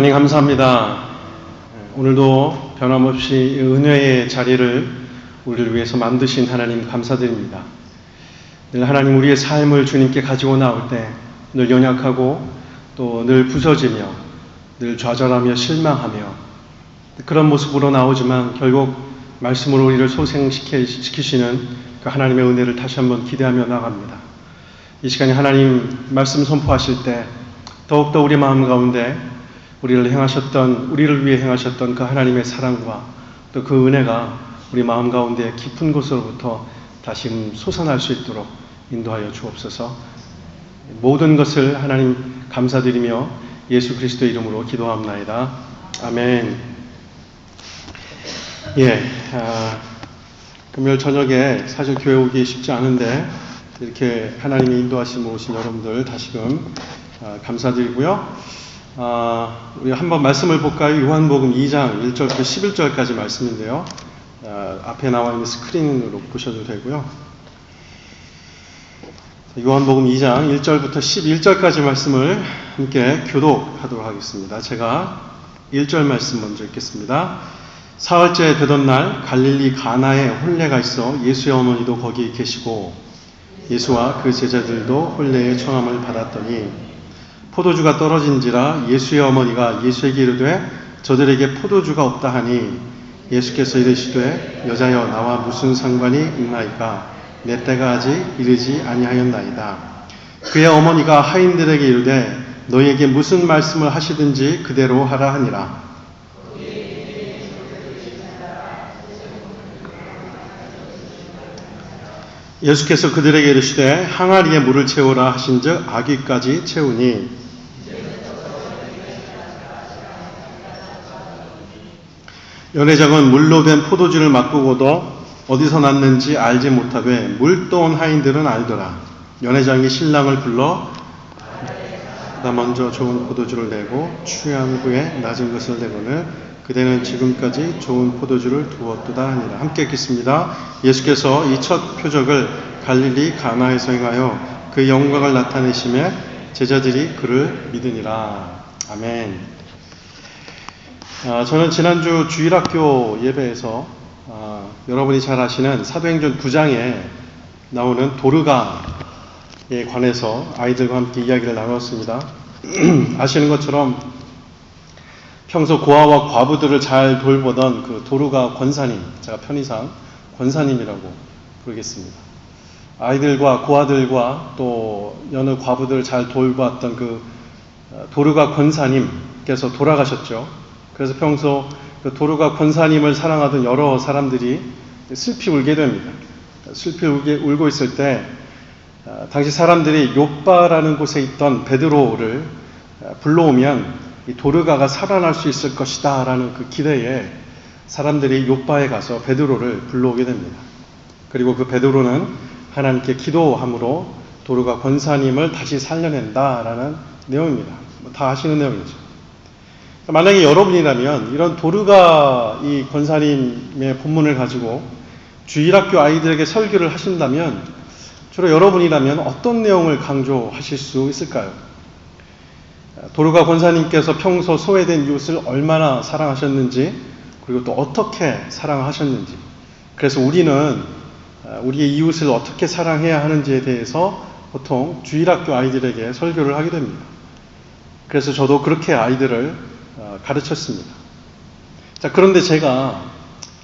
하나님 감사합니다. 오늘도 변함없이 은혜의 자리를 우리를 위해서 만드신 하나님 감사드립니다. 늘 하나님 우리의 삶을 주님께 가지고 나올 때 늘 연약하고 또 늘 부서지며 늘 좌절하며 실망하며 그런 모습으로 나오지만 결국 말씀으로 우리를 소생시키시는 그 하나님의 은혜를 다시 한번 기대하며 나갑니다. 이 시간에 하나님 말씀 선포하실 때 더욱더 우리 마음 가운데 우리를 위해 행하셨던 그 하나님의 사랑과 또 그 은혜가 우리 마음 가운데 깊은 곳으로부터 다시 솟아날 수 있도록 인도하여 주옵소서. 모든 것을 하나님 감사드리며 예수 그리스도의 이름으로 기도합나이다. 아멘. 금요일 저녁에 사실 교회 오기 쉽지 않은데 이렇게 하나님의 인도하심으로 오신 여러분들 다시금 감사드리고요. 우리 한번 말씀을 볼까요? 요한복음 2장 1절부터 11절까지 말씀인데요. 앞에 나와 있는 스크린으로 보셔도 되고요. 요한복음 2장 1절부터 11절까지 말씀을 함께 교독하도록 하겠습니다. 제가 1절 말씀 먼저 읽겠습니다. 사흘째 되던 날 갈릴리 가나에 혼례가 있어 예수의 어머니도 거기 계시고 예수와 그 제자들도 혼례의 청함을 받았더니 포도주가 떨어진지라 예수의 어머니가 예수에게 이르되 저들에게 포도주가 없다 하니 예수께서 이르시되 여자여 나와 무슨 상관이 있나이까 내 때가 아직 이르지 아니하였나이다. 그의 어머니가 하인들에게 이르되 너희에게 무슨 말씀을 하시든지 그대로 하라 하니라. 예수께서 그들에게 이르시되 항아리에 물을 채우라 하신즉 아귀까지 채우니 연회장은 물로 된 포도주를 맛보고도 어디서 났는지 알지 못하되 물 떠온 하인들은 알더라. 연회장이 신랑을 불러 나 먼저 좋은 포도주를 내고 취한 후에 낮은 것을 내거늘 그대는 지금까지 좋은 포도주를 두었도다 하니라. 함께 읽겠습니다. 예수께서 이 첫 표적을 갈릴리 가나에서 행하여 그 영광을 나타내시매 제자들이 그를 믿으니라. 아멘. 저는 지난주 주일학교 예배에서 여러분이 잘 아시는 사도행전 9장에 나오는 도르가에 관해서 아이들과 함께 이야기를 나눴습니다. 아시는 것처럼 평소 고아와 과부들을 잘 돌보던 그 도르가 권사님, 제가 편의상 권사님이라고 부르겠습니다. 아이들과 고아들과 또 여느 과부들을 잘 돌보았던 그 도르가 권사님께서 돌아가셨죠. 그래서 평소 그 도르가 권사님을 사랑하던 여러 사람들이 슬피 울게 됩니다. 슬피 울고 있을 때 당시 사람들이 욥바라는 곳에 있던 베드로를 불러오면 이 도르가가 살아날 수 있을 것이다 라는 그 기대에 사람들이 욥바에 가서 베드로를 불러오게 됩니다. 그리고 그 베드로는 하나님께 기도함으로 도르가 권사님을 다시 살려낸다 라는 내용입니다. 다 아시는 내용이죠. 만약에 여러분이라면 이런 도르가 이 권사님의 본문을 가지고 주일학교 아이들에게 설교를 하신다면 주로 여러분이라면 어떤 내용을 강조하실 수 있을까요? 도르가 권사님께서 평소 소외된 이웃을 얼마나 사랑하셨는지 그리고 또 어떻게 사랑하셨는지 그래서 우리는 우리의 이웃을 어떻게 사랑해야 하는지에 대해서 보통 주일학교 아이들에게 설교를 하게 됩니다. 그래서 저도 그렇게 아이들을 가르쳤습니다. 자, 그런데 제가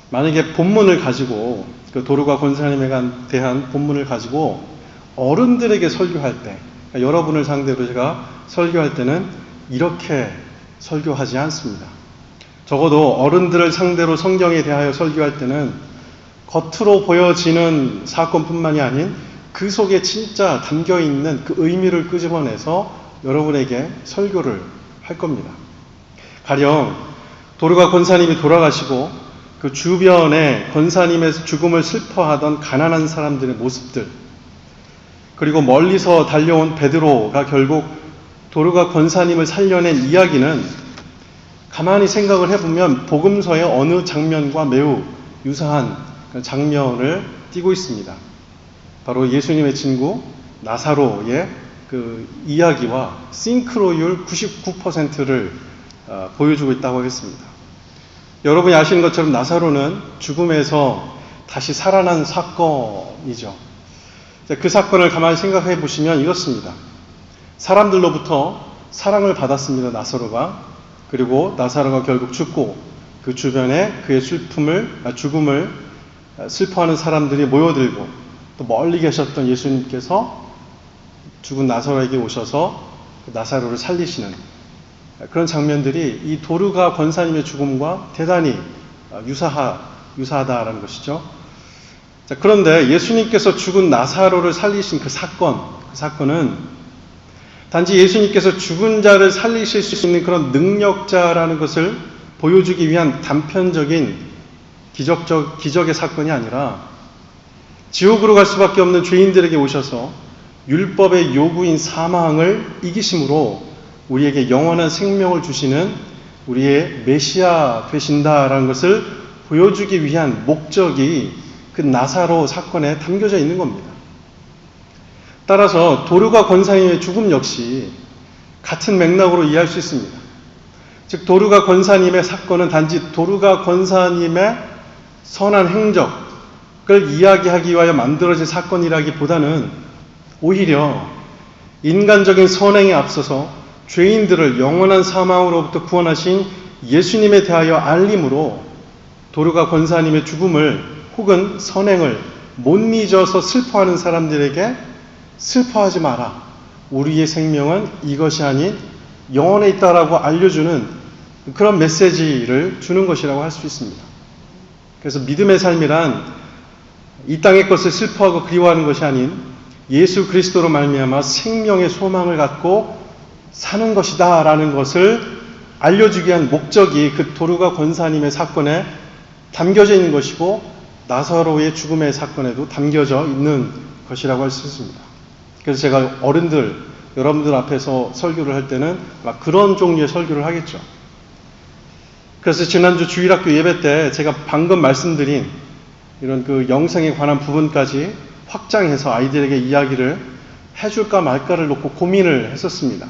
만약에 본문을 가지고 그 도르가 권사님에 대한 본문을 가지고 어른들에게 설교할 때 그러니까 여러분을 상대로 제가 설교할 때는 이렇게 설교하지 않습니다. 적어도 어른들을 상대로 성경에 대하여 설교할 때는 겉으로 보여지는 사건뿐만이 아닌 그 속에 진짜 담겨있는 그 의미를 끄집어내서 여러분에게 설교를 할 겁니다. 가령 도르가 권사님이 돌아가시고 그 주변에 권사님의 죽음을 슬퍼하던 가난한 사람들의 모습들 그리고 멀리서 달려온 베드로가 결국 도르가 권사님을 살려낸 이야기는 가만히 생각을 해보면 복음서의 어느 장면과 매우 유사한 장면을 띠고 있습니다. 바로 예수님의 친구 나사로의 그 이야기와 싱크로율 99%를 보여주고 있다고 하겠습니다. 여러분이 아시는 것처럼 나사로는 죽음에서 다시 살아난 사건이죠. 그 사건을 가만히 생각해 보시면 이렇습니다. 사람들로부터 사랑을 받았습니다. 나사로가. 그리고 나사로가 결국 죽고 그 주변에 그의 죽음을 슬퍼하는 사람들이 모여들고 또 멀리 계셨던 예수님께서 죽은 나사로에게 오셔서 나사로를 살리시는 그런 장면들이 이 도르가 권사님의 죽음과 대단히 유사하다라는 것이죠. 자, 그런데 예수님께서 죽은 나사로를 살리신 그 사건은 단지 예수님께서 죽은 자를 살리실 수 있는 그런 능력자라는 것을 보여주기 위한 단편적인 기적의 사건이 아니라 지옥으로 갈 수밖에 없는 죄인들에게 오셔서 율법의 요구인 사망을 이기심으로 우리에게 영원한 생명을 주시는 우리의 메시아 되신다라는 것을 보여주기 위한 목적이 그 나사로 사건에 담겨져 있는 겁니다. 따라서 도르가 권사님의 죽음 역시 같은 맥락으로 이해할 수 있습니다. 즉 도르가 권사님의 사건은 단지 도르가 권사님의 선한 행적을 이야기하기 위하여 만들어진 사건이라기보다는 오히려 인간적인 선행에 앞서서 죄인들을 영원한 사망으로부터 구원하신 예수님에 대하여 알림으로 도르가 권사님의 죽음을 혹은 선행을 못 잊어서 슬퍼하는 사람들에게 슬퍼하지 마라. 우리의 생명은 이것이 아닌 영원에 있다라고 알려주는 그런 메시지를 주는 것이라고 할 수 있습니다. 그래서 믿음의 삶이란 이 땅의 것을 슬퍼하고 그리워하는 것이 아닌 예수 그리스도로 말미암아 생명의 소망을 갖고 사는 것이다 라는 것을 알려주기 위한 목적이 그 도르가 권사님의 사건에 담겨져 있는 것이고 나사로의 죽음의 사건에도 담겨져 있는 것이라고 할 수 있습니다. 그래서 제가 여러분들 앞에서 설교를 할 때는 막 그런 종류의 설교를 하겠죠. 그래서 지난주 주일학교 예배 때 제가 방금 말씀드린 이런 그 영생에 관한 부분까지 확장해서 아이들에게 이야기를 해줄까 말까를 놓고 고민을 했었습니다.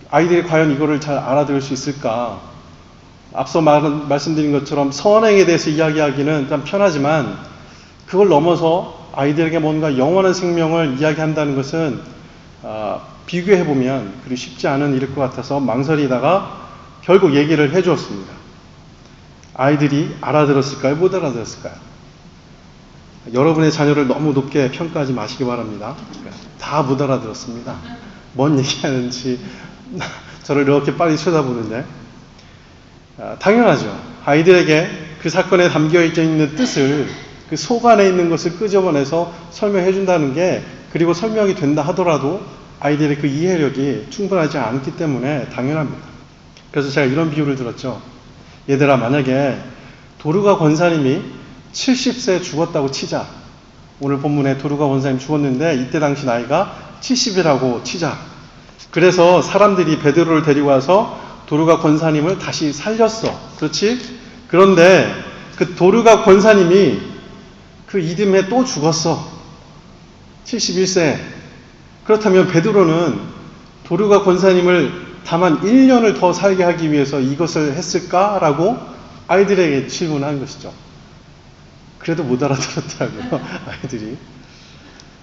아이들이 과연 이거를 잘 알아들을 수 있을까? 앞서 말씀드린 것처럼 선행에 대해서 이야기하기는 참 편하지만 그걸 넘어서 아이들에게 뭔가 영원한 생명을 이야기한다는 것은 비교해보면 그리 쉽지 않은 일일 것 같아서 망설이다가 결국 얘기를 해주었습니다. 아이들이 알아들었을까요? 못 알아들었을까요? 여러분의 자녀를 너무 높게 평가하지 마시기 바랍니다. 다 못 알아들었습니다. 뭔 얘기하는지 저를 이렇게 빨리 쳐다보는데 당연하죠. 아이들에게 그 사건에 담겨 있는 뜻을 그 속 안에 있는 것을 끄집어내서 설명해 준다는 게 그리고 설명이 된다 하더라도 아이들의 그 이해력이 충분하지 않기 때문에 당연합니다. 그래서 제가 이런 비유를 들었죠. 얘들아 만약에 도르가 권사님이 70세에 죽었다고 치자. 오늘 본문에 도르가 권사님 죽었는데 이때 당시 나이가 70이라고 치자. 그래서 사람들이 베드로를 데리고 와서 도르가 권사님을 다시 살렸어. 그렇지? 그런데 그 도르가 권사님이 그 이듬해 또 죽었어. 71세. 그렇다면 베드로는 도르가 권사님을 다만 1년을 더 살게 하기 위해서 이것을 했을까라고 아이들에게 질문한 것이죠. 그래도 못 알아들었더라고요. 아이들이.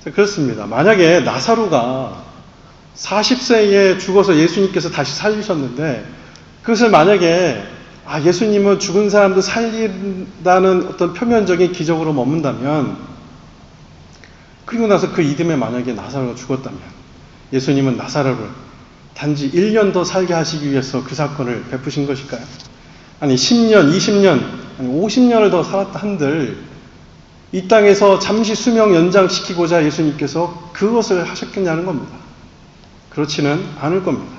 자, 그렇습니다. 만약에 나사로가 40세에 죽어서 예수님께서 다시 살리셨는데 그것을 만약에 예수님은 죽은 사람도 살린다는 어떤 표면적인 기적으로 머문다면 그리고 나서 그 이듬해 만약에 나사로가 죽었다면 예수님은 나사로를 단지 1년 더 살게 하시기 위해서 그 사건을 베푸신 것일까요? 아니 10년, 20년, 아니 50년을 더 살았다 한들 이 땅에서 잠시 수명 연장시키고자 예수님께서 그것을 하셨겠냐는 겁니다. 그렇지는 않을 겁니다.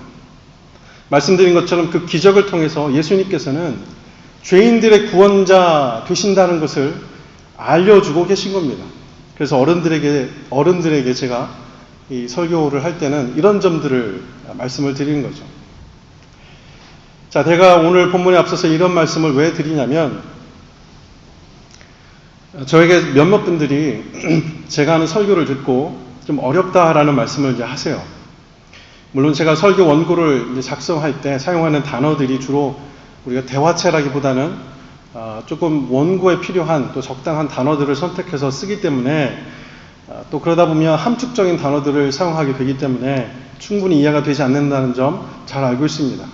말씀드린 것처럼 그 기적을 통해서 예수님께서는 죄인들의 구원자 되신다는 것을 알려주고 계신 겁니다. 그래서 어른들에게 제가 이 설교를 할 때는 이런 점들을 말씀을 드리는 거죠. 자, 제가 오늘 본문에 앞서서 이런 말씀을 왜 드리냐면 저에게 몇몇 분들이 제가 하는 설교를 듣고 좀 어렵다라는 말씀을 이제 하세요. 물론 제가 설교 원고를 이제 작성할 때 사용하는 단어들이 주로 우리가 대화체라기보다는 조금 원고에 필요한 또 적당한 단어들을 선택해서 쓰기 때문에 또 그러다 보면 함축적인 단어들을 사용하게 되기 때문에 충분히 이해가 되지 않는다는 점 잘 알고 있습니다.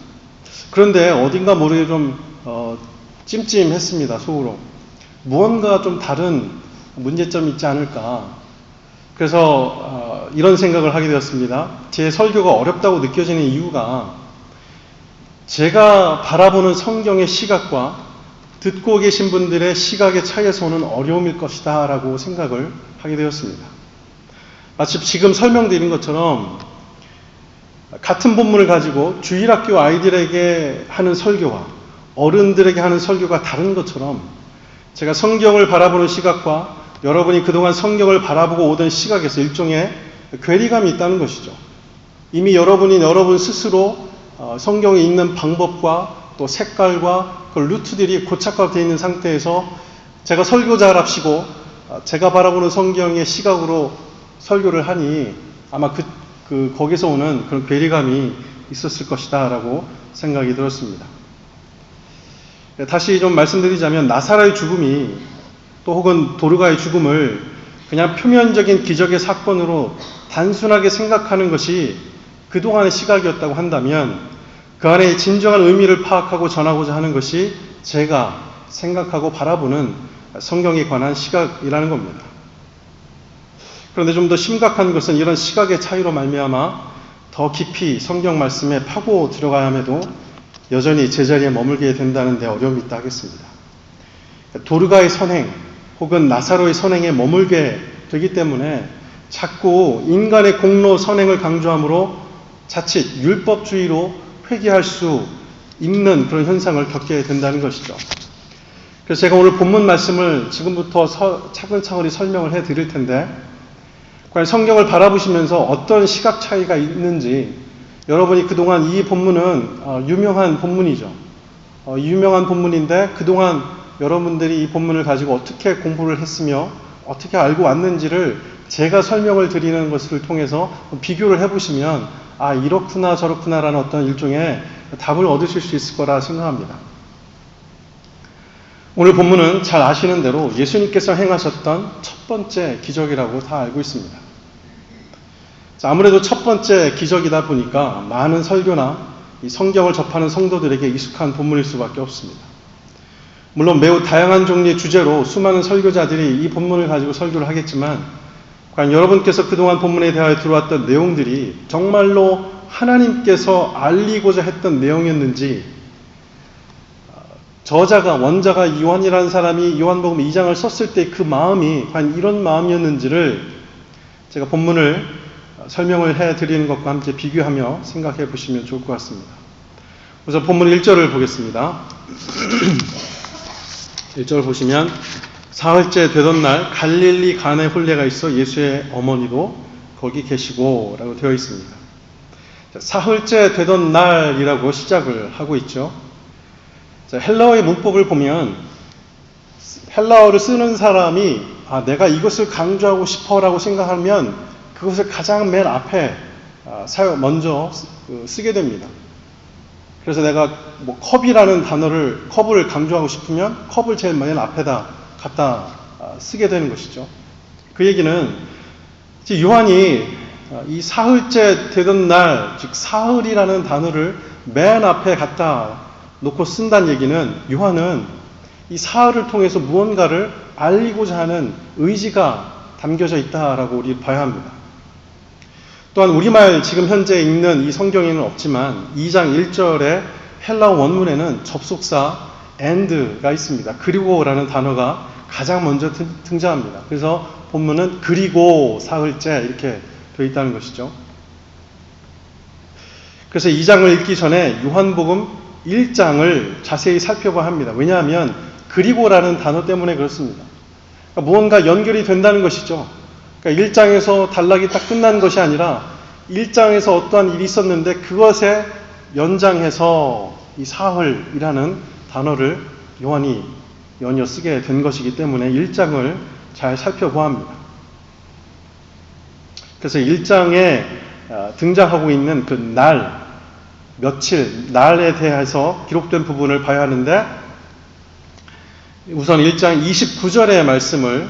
그런데 어딘가 모르게 좀 찜찜했습니다. 속으로. 무언가 좀 다른 문제점이 있지 않을까. 그래서 이런 생각을 하게 되었습니다. 제 설교가 어렵다고 느껴지는 이유가 제가 바라보는 성경의 시각과 듣고 계신 분들의 시각의 차이에서 오는 어려움일 것이다 라고 생각을 하게 되었습니다. 마치 지금 설명드린 것처럼 같은 본문을 가지고 주일학교 아이들에게 하는 설교와 어른들에게 하는 설교가 다른 것처럼 제가 성경을 바라보는 시각과 여러분이 그동안 성경을 바라보고 오던 시각에서 일종의 괴리감이 있다는 것이죠. 이미 여러분이 여러분 스스로 성경에 있는 방법과 또 색깔과 그 루트들이 고착화되어 있는 상태에서 제가 설교자랍시고 제가 바라보는 성경의 시각으로 설교를 하니 아마 거기서 오는 그런 괴리감이 있었을 것이다 라고 생각이 들었습니다. 다시 좀 말씀드리자면 나사로의 죽음이 또 혹은 도르가의 죽음을 그냥 표면적인 기적의 사건으로 단순하게 생각하는 것이 그동안의 시각이었다고 한다면 그 안에 진정한 의미를 파악하고 전하고자 하는 것이 제가 생각하고 바라보는 성경에 관한 시각이라는 겁니다. 그런데 좀 더 심각한 것은 이런 시각의 차이로 말미암아 더 깊이 성경 말씀에 파고 들어가야 함에도 여전히 제자리에 머물게 된다는 데 어려움이 있다 하겠습니다. 도르가의 선행 혹은 나사로의 선행에 머물게 되기 때문에 자꾸 인간의 공로 선행을 강조함으로 자칫 율법주의로 회귀할 수 있는 그런 현상을 겪게 된다는 것이죠. 그래서 제가 오늘 본문 말씀을 지금부터 차근차근히 설명을 해 드릴 텐데 과연 성경을 바라보시면서 어떤 시각 차이가 있는지 여러분이 그동안 이 본문은 유명한 본문이죠. 유명한 본문인데 그동안 여러분들이 이 본문을 가지고 어떻게 공부를 했으며 어떻게 알고 왔는지를 제가 설명을 드리는 것을 통해서 비교를 해보시면 이렇구나 저렇구나라는 어떤 일종의 답을 얻으실 수 있을 거라 생각합니다. 오늘 본문은 잘 아시는 대로 예수님께서 행하셨던 첫 번째 기적이라고 다 알고 있습니다. 아무래도 첫 번째 기적이다 보니까 많은 설교나 이 성경을 접하는 성도들에게 익숙한 본문일 수밖에 없습니다. 물론 매우 다양한 종류의 주제로 수많은 설교자들이 이 본문을 가지고 설교를 하겠지만 과연 여러분께서 그동안 본문에 대하여 들어왔던 내용들이 정말로 하나님께서 알리고자 했던 내용이었는지 원자가 요한이라는 사람이 요한복음 2장을 썼을 때 그 마음이 과연 이런 마음이었는지를 제가 본문을 설명을 해드리는 것과 함께 비교하며 생각해 보시면 좋을 것 같습니다. 우선 본문 1절을 보겠습니다. 1절 보시면 사흘째 되던 날 갈릴리 가나에 혼례가 있어 예수의 어머니도 거기 계시고 라고 되어 있습니다. 사흘째 되던 날이라고 시작을 하고 있죠. 헬라어의 문법을 보면 헬라어를 쓰는 사람이 내가 이것을 강조하고 싶어라고 생각하면 그것을 가장 맨 앞에 먼저 쓰게 됩니다. 그래서 내가 컵이라는 컵을 강조하고 싶으면 컵을 제일 맨 앞에다 갖다 쓰게 되는 것이죠. 그 얘기는 요한이 이 사흘째 되던 날, 즉 사흘이라는 단어를 맨 앞에 갖다 놓고 쓴다는 얘기는 요한은 이 사흘을 통해서 무언가를 알리고자 하는 의지가 담겨져 있다라고 우리 봐야 합니다. 또한 우리말 지금 현재 읽는 이 성경에는 없지만 2장 1절의 헬라어 원문에는 접속사 and가 있습니다. 그리고라는 단어가 가장 먼저 등장합니다. 그래서 본문은 그리고 사흘째 이렇게 되어 있다는 것이죠. 그래서 2장을 읽기 전에 요한복음 1장을 자세히 살펴봐야 합니다. 왜냐하면 그리고라는 단어 때문에 그렇습니다. 그러니까 무언가 연결이 된다는 것이죠. 그러니까 1장에서 단락이 딱 끝난 것이 아니라 1장에서 어떠한 일이 있었는데 그것에 연장해서 이 사흘이라는 단어를 요한이 연이어 쓰게 된 것이기 때문에 1장을 잘 살펴봐야 합니다. 그래서 1장의 등장하고 있는 그 날, 며칠, 날에 대해서 기록된 부분을 봐야 하는데, 우선 1장 29절의 말씀을,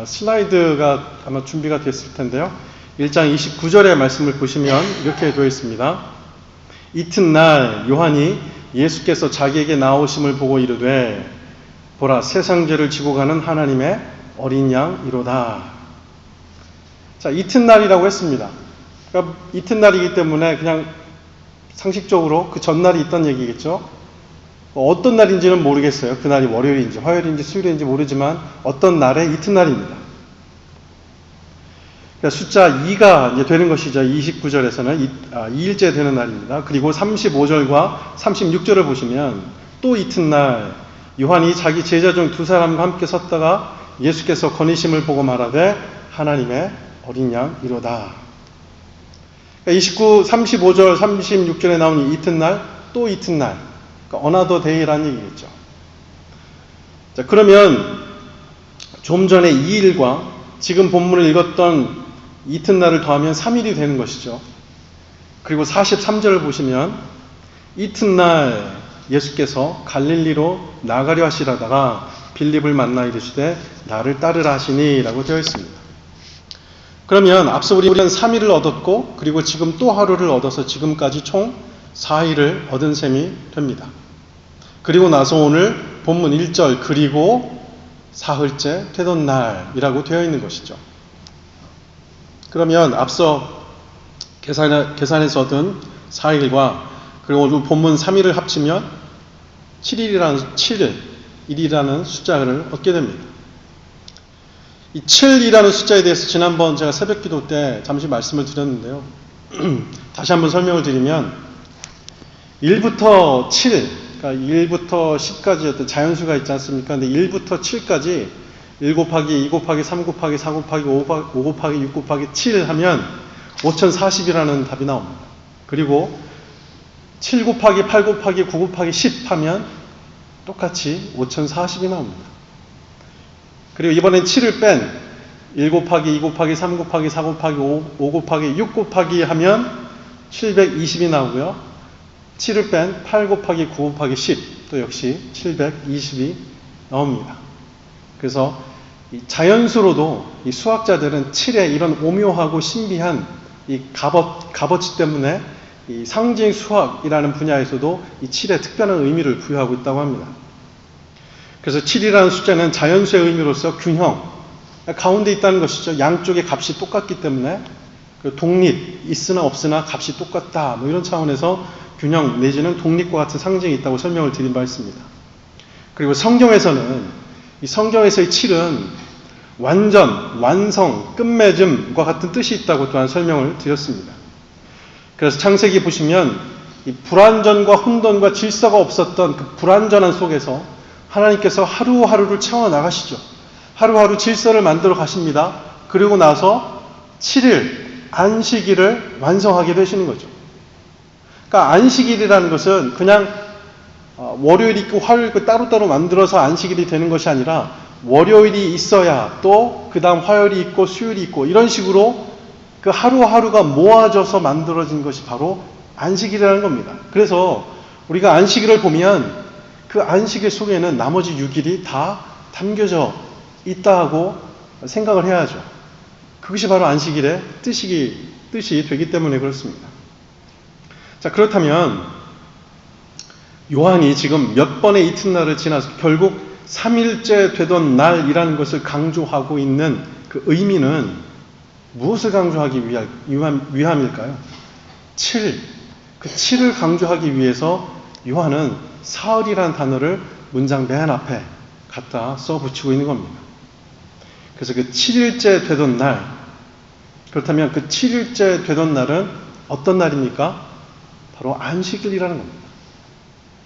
슬라이드가 아마 준비가 됐을 텐데요. 1장 29절의 말씀을 보시면 이렇게 되어 있습니다. 이튿날 요한이 예수께서 자기에게 나오심을 보고 이르되 보라 세상 죄를 지고 가는 하나님의 어린 양이로다. 자, 이튿날이라고 했습니다. 그러니까 이튿날이기 때문에 그냥 상식적으로 그 전날이 있던 얘기겠죠. 어떤 날인지는 모르겠어요. 그날이 월요일인지 화요일인지 수요일인지 모르지만 어떤 날의 이튿날입니다. 그러니까 숫자 2가 이제 되는 것이죠. 29절에서는 2일째 되는 날입니다. 그리고 35절과 36절을 보시면 또 이튿날 요한이 자기 제자 중 두 사람과 함께 섰다가 예수께서 거니심을 보고 말하되 하나님의 어린 양이로다. 그러니까 35절, 36절에 나오는 이튿날, 또 이튿날, 그러니까 another day라는 얘기겠죠. 자, 그러면 좀 전에 2일과 지금 본문을 읽었던 이튿날을 더하면 3일이 되는 것이죠. 그리고 43절을 보시면 이튿날 예수께서 갈릴리로 나가려 하시다가 빌립을 만나 이르시되 나를 따르라 하시니 라고 되어 있습니다. 그러면 앞서 우리는 3일을 얻었고 그리고 지금 또 하루를 얻어서 지금까지 총 4일을 얻은 셈이 됩니다. 그리고 나서 오늘 본문 1절 그리고 사흘째 되던 날이라고 되어 있는 것이죠. 그러면 앞서 계산해서 얻은 4일과 그리고 오늘 본문 3일을 합치면 7일이라는 숫자를 얻게 됩니다. 이 7이라는 숫자에 대해서 지난번 제가 새벽 기도 때 잠시 말씀을 드렸는데요. 다시 한번 설명을 드리면 1부터 7, 그러니까 1부터 10까지 어떤 자연수가 있지 않습니까? 근데 1부터 7까지 1 곱하기 2 곱하기 3 곱하기 4 곱하기 5 곱하기 6 곱하기 7 하면 5040이라는 답이 나옵니다. 그리고 7 곱하기 8 곱하기 9 곱하기 10 하면 똑같이 5040이 나옵니다. 그리고 이번엔 7을 뺀 1 곱하기 2 곱하기 3 곱하기 4 곱하기 5 곱하기 6 곱하기 하면 720이 나오고요. 7을 뺀 8 곱하기 9 곱하기 10 또 역시 720이 나옵니다. 그래서 이 자연수로도 이 수학자들은 7의 이런 오묘하고 신비한 이 값어치 때문에 이 상징 수학이라는 분야에서도 이 7에 특별한 의미를 부여하고 있다고 합니다. 그래서 7이라는 숫자는 자연수의 의미로서 균형, 가운데 있다는 것이죠. 양쪽의 값이 똑같기 때문에 독립, 있으나 없으나 값이 똑같다. 뭐 이런 차원에서 균형 내지는 독립과 같은 상징이 있다고 설명을 드린 바 있습니다. 그리고 성경에서는 이 성경에서의 7은 완전, 완성, 끝맺음과 같은 뜻이 있다고 또한 설명을 드렸습니다. 그래서 창세기 보시면 이 불완전과 혼돈과 질서가 없었던 그 불완전한 속에서 하나님께서 하루하루를 채워나가시죠. 하루하루 질서를 만들어 가십니다. 그리고 나서 7일 안식일을 완성하게 되시는 거죠. 그러니까 안식일이라는 것은 그냥 월요일 있고 화요일 있고 따로따로 만들어서 안식일이 되는 것이 아니라 월요일이 있어야 또 그 다음 화요일이 있고 수요일이 있고 이런 식으로 그 하루하루가 모아져서 만들어진 것이 바로 안식일이라는 겁니다. 그래서 우리가 안식일을 보면 그 안식일 속에는 나머지 6일이 다 담겨져 있다고 생각을 해야죠. 그것이 바로 안식일의 뜻이 되기 때문에 그렇습니다. 자, 그렇다면 요한이 지금 몇 번의 이튿날을 지나서 결국 3일째 되던 날이라는 것을 강조하고 있는 그 의미는 무엇을 강조하기 위함일까요? 7. 그 7을 강조하기 위해서 요한은 사흘이라는 단어를 문장 맨 앞에 갖다 써붙이고 있는 겁니다. 그래서 그 7일째 되던 날, 그렇다면 그 7일째 되던 날은 어떤 날입니까? 바로 안식일이라는 겁니다.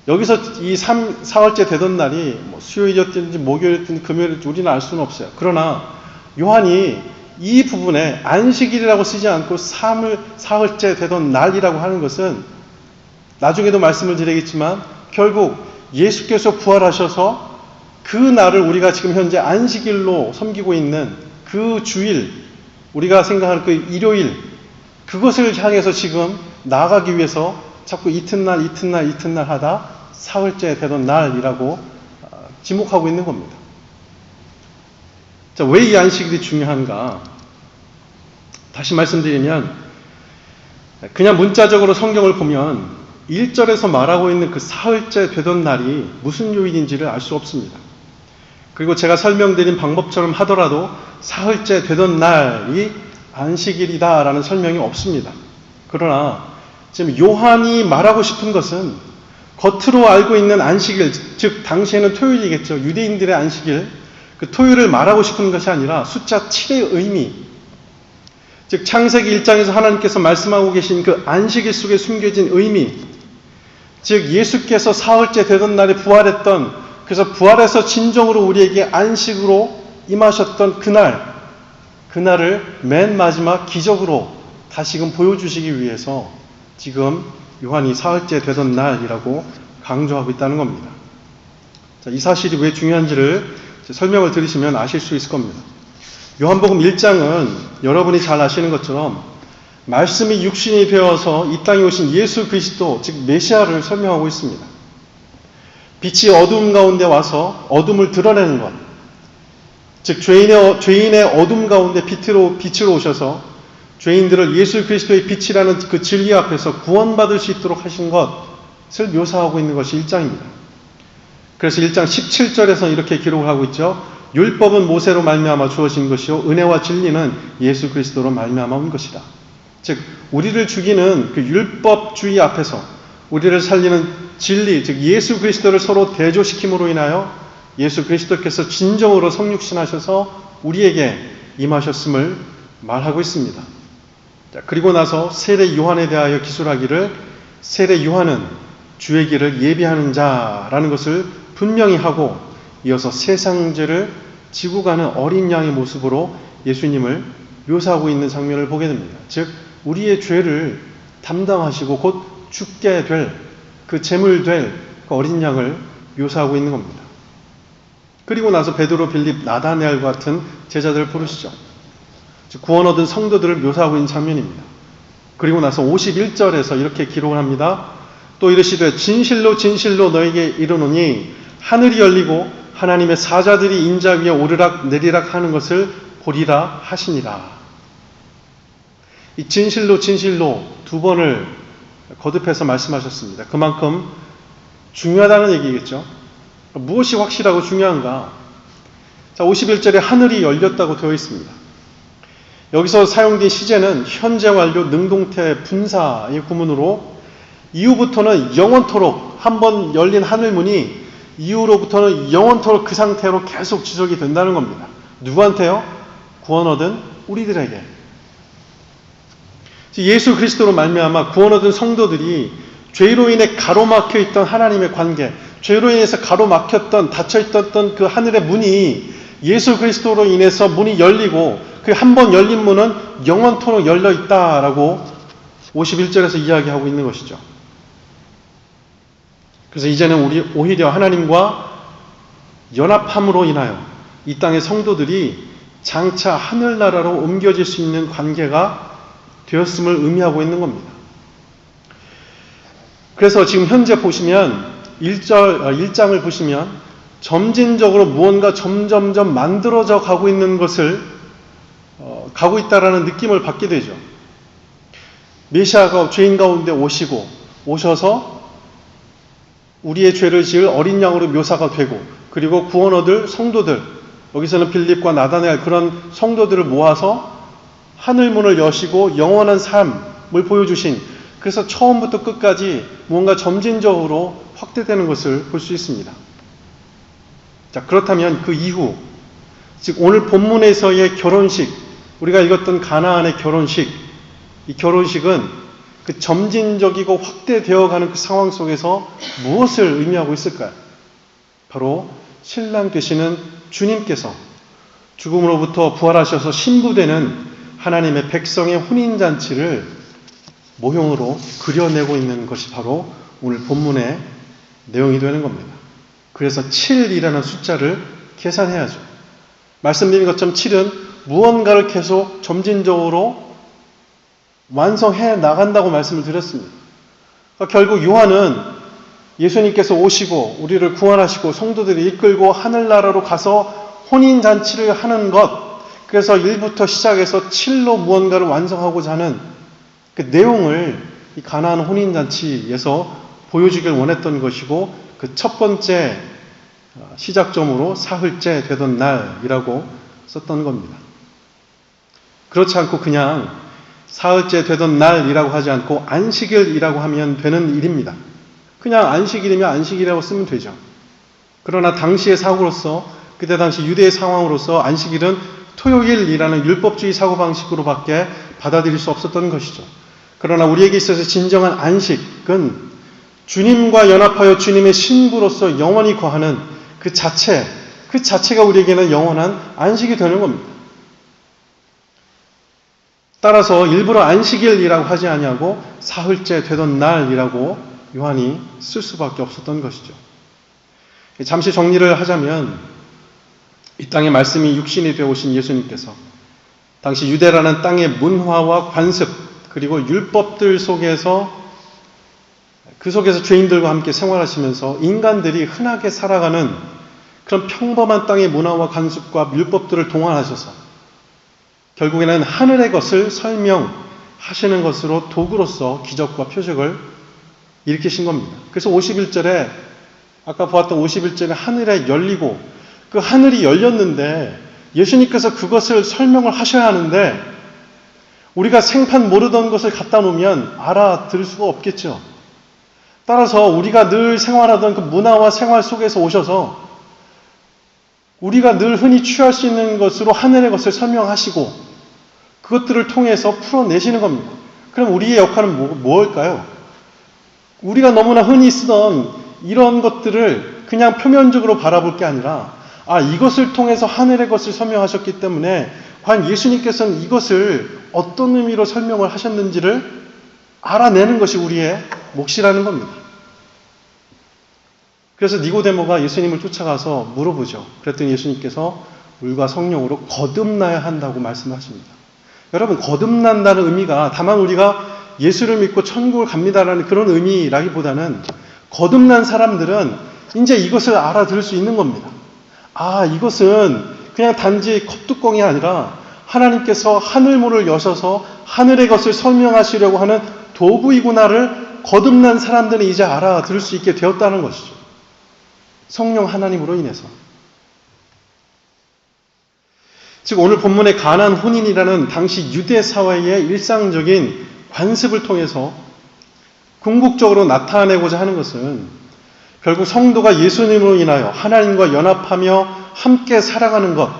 여기서 이 사흘째 되던 날이 뭐 수요일이었든지 목요일이었든지 금요일이었든지 우리는 알 수는 없어요. 그러나 요한이 이 부분에 안식일이라고 쓰지 않고 사흘째 되던 날이라고 하는 것은 나중에도 말씀을 드리겠지만 결국 예수께서 부활하셔서 그 날을 우리가 지금 현재 안식일로 섬기고 있는 그 주일, 우리가 생각하는 그 일요일, 그것을 향해서 지금 나아가기 위해서 자꾸 이튿날 하다 사흘째 되던 날이라고 지목하고 있는 겁니다. 자, 왜 이 안식일이 중요한가? 다시 말씀드리면 그냥 문자적으로 성경을 보면 1절에서 말하고 있는 그 사흘째 되던 날이 무슨 요일인지를 알 수 없습니다. 그리고 제가 설명드린 방법처럼 하더라도 사흘째 되던 날이 안식일이다라는 설명이 없습니다. 그러나 지금 요한이 말하고 싶은 것은 겉으로 알고 있는 안식일, 즉 당시에는 토요일이겠죠. 유대인들의 안식일, 그 토요일을 말하고 싶은 것이 아니라 숫자 7의 의미, 즉 창세기 1장에서 하나님께서 말씀하고 계신 그 안식일 속에 숨겨진 의미, 즉 예수께서 사흘째 되던 날에 부활했던, 그래서 부활해서 진정으로 우리에게 안식으로 임하셨던 그날을 맨 마지막 기적으로 다시금 보여주시기 위해서 지금 요한이 사흘째 되던 날이라고 강조하고 있다는 겁니다. 자, 이 사실이 왜 중요한지를 설명을 들으시면 아실 수 있을 겁니다. 요한복음 1장은 여러분이 잘 아시는 것처럼 말씀이 육신이 되어서 이 땅에 오신 예수 그리스도, 즉 메시아를 설명하고 있습니다. 빛이 어둠 가운데 와서 어둠을 드러내는 것, 즉 죄인의 어둠 가운데 빛으로 오셔서 죄인들을 예수 그리스도의 빛이라는 그 진리 앞에서 구원받을 수 있도록 하신 것을 묘사하고 있는 것이 1장입니다. 그래서 1장 17절에서 이렇게 기록을 하고 있죠. 율법은 모세로 말미암아 주어진 것이요 은혜와 진리는 예수 그리스도로 말미암아 온 것이다. 즉 우리를 죽이는 그 율법주의 앞에서 우리를 살리는 진리, 즉 예수 그리스도를 서로 대조시킴으로 인하여 예수 그리스도께서 진정으로 성육신하셔서 우리에게 임하셨음을 말하고 있습니다. 자, 그리고 나서 세례 요한에 대하여 기술하기를 세례 요한은 주의 길을 예비하는 자라는 것을 분명히 하고 이어서 세상 죄를 지고 가는 어린 양의 모습으로 예수님을 묘사하고 있는 장면을 보게 됩니다. 즉 우리의 죄를 담당하시고 곧 죽게 될 그 제물 될 그 어린 양을 묘사하고 있는 겁니다. 그리고 나서 베드로, 빌립, 나다네엘과 같은 제자들을 부르시죠. 즉 구원 얻은 성도들을 묘사하고 있는 장면입니다. 그리고 나서 51절에서 이렇게 기록을 합니다. 또 이르시되 진실로 진실로 너에게 이르노니 하늘이 열리고 하나님의 사자들이 인자 위에 오르락 내리락 하는 것을 보리라 하시니라. 이 진실로 진실로 두 번을 거듭해서 말씀하셨습니다. 그만큼 중요하다는 얘기겠죠. 무엇이 확실하고 중요한가? 자, 51절에 하늘이 열렸다고 되어 있습니다. 여기서 사용된 시제는 현재 완료 능동태 분사의 구문으로 이후부터는 영원토록 한번 열린 하늘문이 이후로부터는 영원토록 그 상태로 계속 지속이 된다는 겁니다. 누구한테요? 구원 얻은 우리들에게. 예수 그리스도로 말미암아 구원 얻은 성도들이 죄로 인해 가로막혀 있던 하나님의 관계, 죄로 인해서 가로막혔던 닫혀있던 그 하늘의 문이 예수 그리스도로 인해서 문이 열리고 그 한 번 열린 문은 영원토록 열려 있다라고 51절에서 이야기하고 있는 것이죠. 그래서 이제는 우리 오히려 하나님과 연합함으로 인하여 이 땅의 성도들이 장차 하늘나라로 옮겨질 수 있는 관계가 되었음을 의미하고 있는 겁니다. 그래서 지금 현재 보시면 1장을 보시면 점진적으로 무언가 점점점 만들어져 가고 있는 것을 가고 있다라는 느낌을 받게 되죠. 메시아가 죄인 가운데 오셔서 우리의 죄를 지을 어린 양으로 묘사가 되고 그리고 구원 얻을 성도들, 여기서는 빌립과 나다네엘 그런 성도들을 모아서 하늘문을 여시고 영원한 삶을 보여주신, 그래서 처음부터 끝까지 무언가 점진적으로 확대되는 것을 볼 수 있습니다. 자, 그렇다면 그 이후, 즉 오늘 본문에서의 결혼식, 우리가 읽었던 가나안의 결혼식, 이 결혼식은 그 점진적이고 확대되어가는 그 상황 속에서 무엇을 의미하고 있을까요? 바로 신랑 되시는 주님께서 죽음으로부터 부활하셔서 신부되는 하나님의 백성의 혼인잔치를 모형으로 그려내고 있는 것이 바로 오늘 본문의 내용이 되는 겁니다. 그래서 7이라는 숫자를 계산해야죠. 말씀드린 것처럼 7은 무언가를 계속 점진적으로 완성해 나간다고 말씀을 드렸습니다. 그러니까 결국 요한은 예수님께서 오시고 우리를 구원하시고 성도들을 이끌고 하늘나라로 가서 혼인잔치를 하는 것, 그래서 1부터 시작해서 7로 무언가를 완성하고자 하는 그 내용을 이 가나안 혼인잔치에서 보여주길 원했던 것이고, 그 첫 번째 시작점으로 사흘째 되던 날이라고 썼던 겁니다. 그렇지 않고 그냥 사흘째 되던 날이라고 하지 않고 안식일이라고 하면 되는 일입니다. 그냥 안식일이면 안식일이라고 쓰면 되죠. 그러나 당시의 사고로서, 그때 당시 유대의 상황으로서 안식일은 토요일이라는 율법주의 사고방식으로밖에 받아들일 수 없었던 것이죠. 그러나 우리에게 있어서 진정한 안식은 주님과 연합하여 주님의 신부로서 영원히 거하는 그 자체가 우리에게는 영원한 안식이 되는 겁니다. 따라서 일부러 안식일이라고 하지 아니하고 사흘째 되던 날이라고 요한이 쓸 수밖에 없었던 것이죠. 잠시 정리를 하자면, 이 땅에 말씀이 육신이 되어 오신 예수님께서 당시 유대라는 땅의 문화와 관습 그리고 율법들 속에서, 그 속에서 죄인들과 함께 생활하시면서 인간들이 흔하게 살아가는 그런 평범한 땅의 문화와 관습과 율법들을 동원하셔서 결국에는 하늘의 것을 설명하시는 것으로 도구로서 기적과 표적을 일으키신 겁니다. 그래서 51절에, 아까 보았던 51절에 하늘에 열리고, 그 하늘이 열렸는데 예수님께서 그것을 설명을 하셔야 하는데, 우리가 생판 모르던 것을 갖다 놓으면 알아들을 수가 없겠죠. 따라서 우리가 늘 생활하던 그 문화와 생활 속에서 오셔서 우리가 늘 흔히 취할 수 있는 것으로 하늘의 것을 설명하시고 그것들을 통해서 풀어내시는 겁니다. 그럼 우리의 역할은 뭘까요? 우리가 너무나 흔히 쓰던 이런 것들을 그냥 표면적으로 바라볼 게 아니라, 이것을 통해서 하늘의 것을 설명하셨기 때문에 과연 예수님께서는 이것을 어떤 의미로 설명을 하셨는지를 알아내는 것이 우리의 몫이라는 겁니다. 그래서 니고데모가 예수님을 쫓아가서 물어보죠. 그랬더니 예수님께서 물과 성령으로 거듭나야 한다고 말씀하십니다. 여러분, 거듭난다는 의미가 다만 우리가 예수를 믿고 천국을 갑니다라는 그런 의미라기보다는, 거듭난 사람들은 이제 이것을 알아들을 수 있는 겁니다. 이것은 그냥 단지 컵뚜껑이 아니라 하나님께서 하늘문을 여셔서 하늘의 것을 설명하시려고 하는 도구이구나를 거듭난 사람들은 이제 알아들을 수 있게 되었다는 것이죠. 성령 하나님으로 인해서. 즉 오늘 본문의 가나안 혼인이라는 당시 유대 사회의 일상적인 관습을 통해서 궁극적으로 나타내고자 하는 것은 결국 성도가 예수님으로 인하여 하나님과 연합하며 함께 살아가는 것,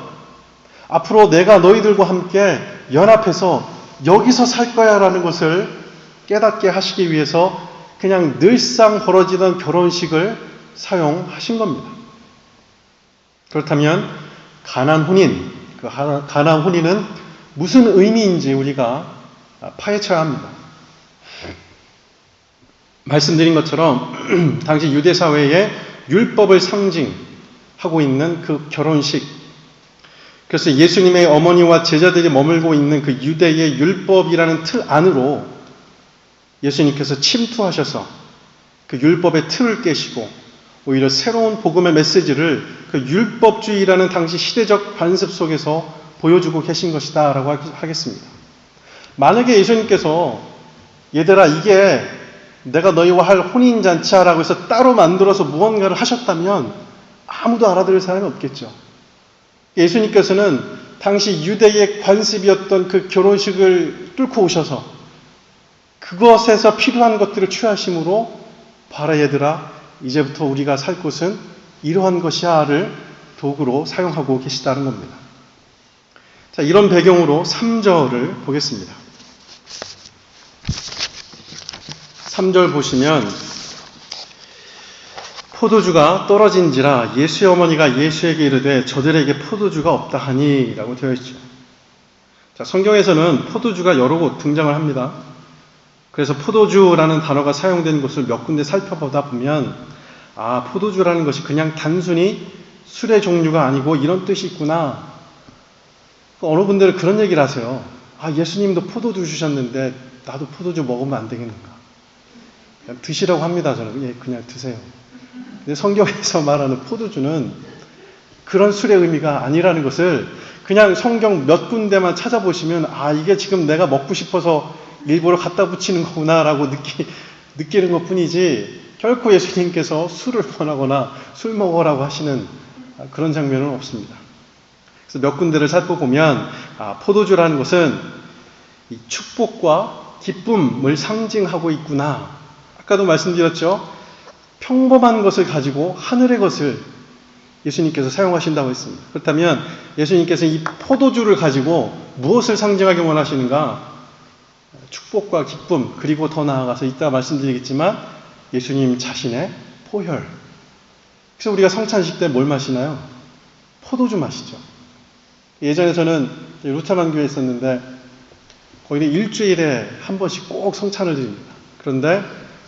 앞으로 내가 너희들과 함께 연합해서 여기서 살 거야 라는 것을 깨닫게 하시기 위해서 그냥 늘상 벌어지던 결혼식을 사용하신 겁니다. 그렇다면 가나안 혼인, 그 가나안 혼인은 무슨 의미인지 우리가 파헤쳐야 합니다. 말씀드린 것처럼 당시 유대 사회의 율법을 상징하고 있는 그 결혼식, 그래서 예수님의 어머니와 제자들이 머물고 있는 그 유대의 율법이라는 틀 안으로 예수님께서 침투하셔서 그 율법의 틀을 깨시고 오히려 새로운 복음의 메시지를 그 율법주의라는 당시 시대적 관습 속에서 보여주고 계신 것이다 라고 하겠습니다. 만약에 예수님께서 얘들아 이게 내가 너희와 할 혼인잔치야 라고 해서 따로 만들어서 무언가를 하셨다면 아무도 알아들을 사람이 없겠죠. 예수님께서는 당시 유대의 관습이었던 그 결혼식을 뚫고 오셔서 그것에서 필요한 것들을 취하심으로 봐라 얘들아 이제부터 우리가 살 곳은 이러한 것이야를 도구로 사용하고 계시다는 겁니다. 자, 이런 배경으로 3절을 보겠습니다. 3절 보시면 포도주가 떨어진지라 예수의 어머니가 예수에게 이르되 저들에게 포도주가 없다 하니 라고 되어 있죠. 자, 성경에서는 포도주가 여러 곳 등장을 합니다. 그래서 포도주라는 단어가 사용된 곳을 몇 군데 살펴보다 보면 포도주라는 것이 그냥 단순히 술의 종류가 아니고 이런 뜻이 있구나. 어느 분들은 그런 얘기를 하세요. 예수님도 포도주 주셨는데 나도 포도주 먹으면 안 되겠는가? 그냥 드시라고 합니다. 저는. 예, 그냥 드세요. 근데 성경에서 말하는 포도주는 그런 술의 의미가 아니라는 것을 그냥 성경 몇 군데만 찾아보시면 이게 지금 내가 먹고 싶어서 일부러 갖다 붙이는 거구나라고 느끼는 것 뿐이지 결코 예수님께서 술을 권하거나 술 먹으라고 하시는 그런 장면은 없습니다. 그래서 몇 군데를 살펴보면 포도주라는 것은 이 축복과 기쁨을 상징하고 있구나. 아까도 말씀드렸죠. 평범한 것을 가지고 하늘의 것을 예수님께서 사용하신다고 했습니다. 그렇다면 예수님께서 이 포도주를 가지고 무엇을 상징하기 원하시는가? 축복과 기쁨, 그리고 더 나아가서 이따 말씀드리겠지만 예수님 자신의 포혈. 그래서 우리가 성찬식 때 뭘 마시나요? 포도주 마시죠. 예전에 저는 루터만 교회에 있었는데 거기는 일주일에 한 번씩 꼭 성찬을 드립니다. 그런데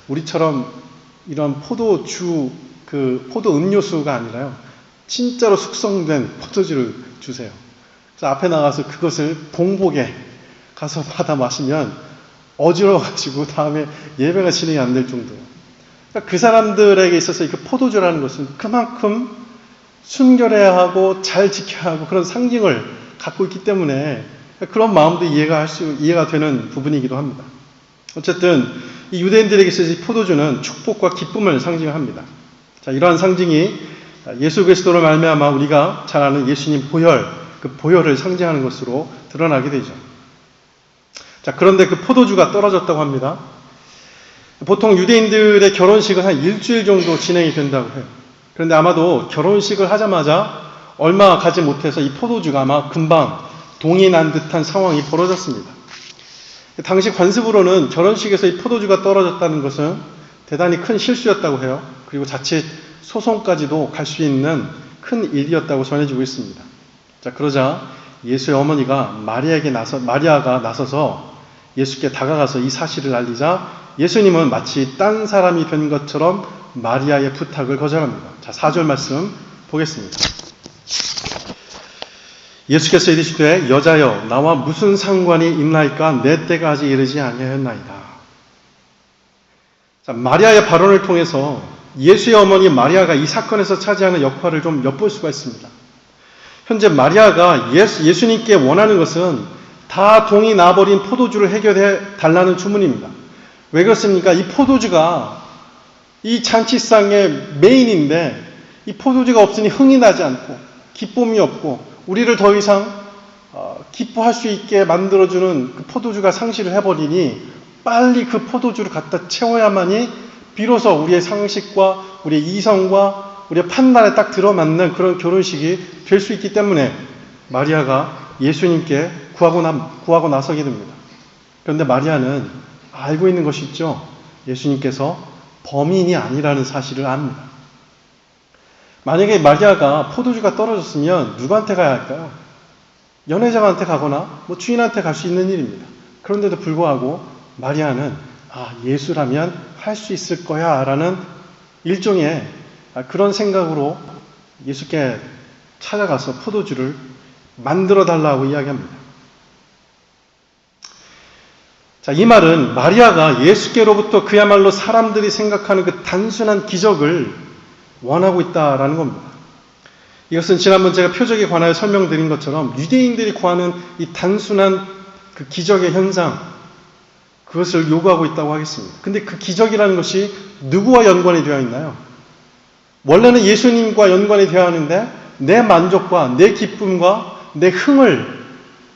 우리처럼 이런 포도주, 포도 음료수가 아니라요. 진짜로 숙성된 포도주를 주세요. 그래서 앞에 나가서 그것을 공복에 가서 받아 마시면 어지러워가지고 다음에 예배가 진행이 안 될 정도예요. 그러니까 그 사람들에게 있어서 그 포도주라는 것은 그만큼 순결해야 하고 잘 지켜야 하고 그런 상징을 갖고 있기 때문에 그런 마음도 이해가 되는 부분이기도 합니다. 어쨌든 이 유대인들에게 있어서 이 포도주는 축복과 기쁨을 상징합니다. 자, 이러한 상징이 예수 그리스도로 말미암아 우리가 잘 아는 예수님 보혈, 그 보혈을 상징하는 것으로 드러나게 되죠. 자, 그런데 그 포도주가 떨어졌다고 합니다. 보통 유대인들의 결혼식은 한 일주일 정도 진행이 된다고 해요. 그런데 아마도 결혼식을 하자마자 얼마 가지 못해서 이 포도주가 아마 금방 동이 난 듯한 상황이 벌어졌습니다. 당시 관습으로는 결혼식에서 이 포도주가 떨어졌다는 것은 대단히 큰 실수였다고 해요. 그리고 자칫 소송까지도 갈 수 있는 큰 일이었다고 전해지고 있습니다. 자, 그러자 예수의 어머니가 마리아가 나서서 예수께 다가가서 이 사실을 알리자 예수님은 마치 딴 사람이 된 것처럼 마리아의 부탁을 거절합니다. 자, 4절 말씀 보겠습니다. 예수께서 이르시되 여자여 나와 무슨 상관이 있나이까 내 때가 아직 이르지 아니하였나이다. 자, 마리아의 발언을 통해서 예수의 어머니 마리아가 이 사건에서 차지하는 역할을 좀 엿볼 수가 있습니다. 현재 마리아가 예수님께 원하는 것은 다 동이 나버린 포도주를 해결해 달라는 주문입니다. 왜 그렇습니까? 이 포도주가 이 잔치상의 메인인데 이 포도주가 없으니 흥이 나지 않고 기쁨이 없고 우리를 더 이상 기뻐할 수 있게 만들어주는 그 포도주가 상실을 해버리니 빨리 그 포도주를 갖다 채워야만이 비로소 우리의 상식과 우리의 이성과 우리의 판단에 딱 들어맞는 그런 결혼식이 될 수 있기 때문에 마리아가 예수님께 구하고 나서게 됩니다. 그런데 마리아는 알고 있는 것이 있죠. 예수님께서 범인이 아니라는 사실을 압니다. 만약에 마리아가 포도주가 떨어졌으면 누구한테 가야 할까요? 연회장한테 가거나 주인한테 갈 수 있는 일입니다. 그런데도 불구하고 마리아는 예수라면 할 수 있을 거야 라는 일종의 그런 생각으로 예수께 찾아가서 포도주를 만들어 달라고 이야기합니다. 자, 이 말은 마리아가 예수께로부터 그야말로 사람들이 생각하는 그 단순한 기적을 원하고 있다라는 겁니다. 이것은 지난번 제가 표적에 관하여 설명드린 것처럼 유대인들이 구하는 이 단순한 그 기적의 현상, 그것을 요구하고 있다고 하겠습니다. 근데 그 기적이라는 것이 누구와 연관이 되어 있나요? 원래는 예수님과 연관이 되어 있는데 내 만족과 내 기쁨과 내 흥을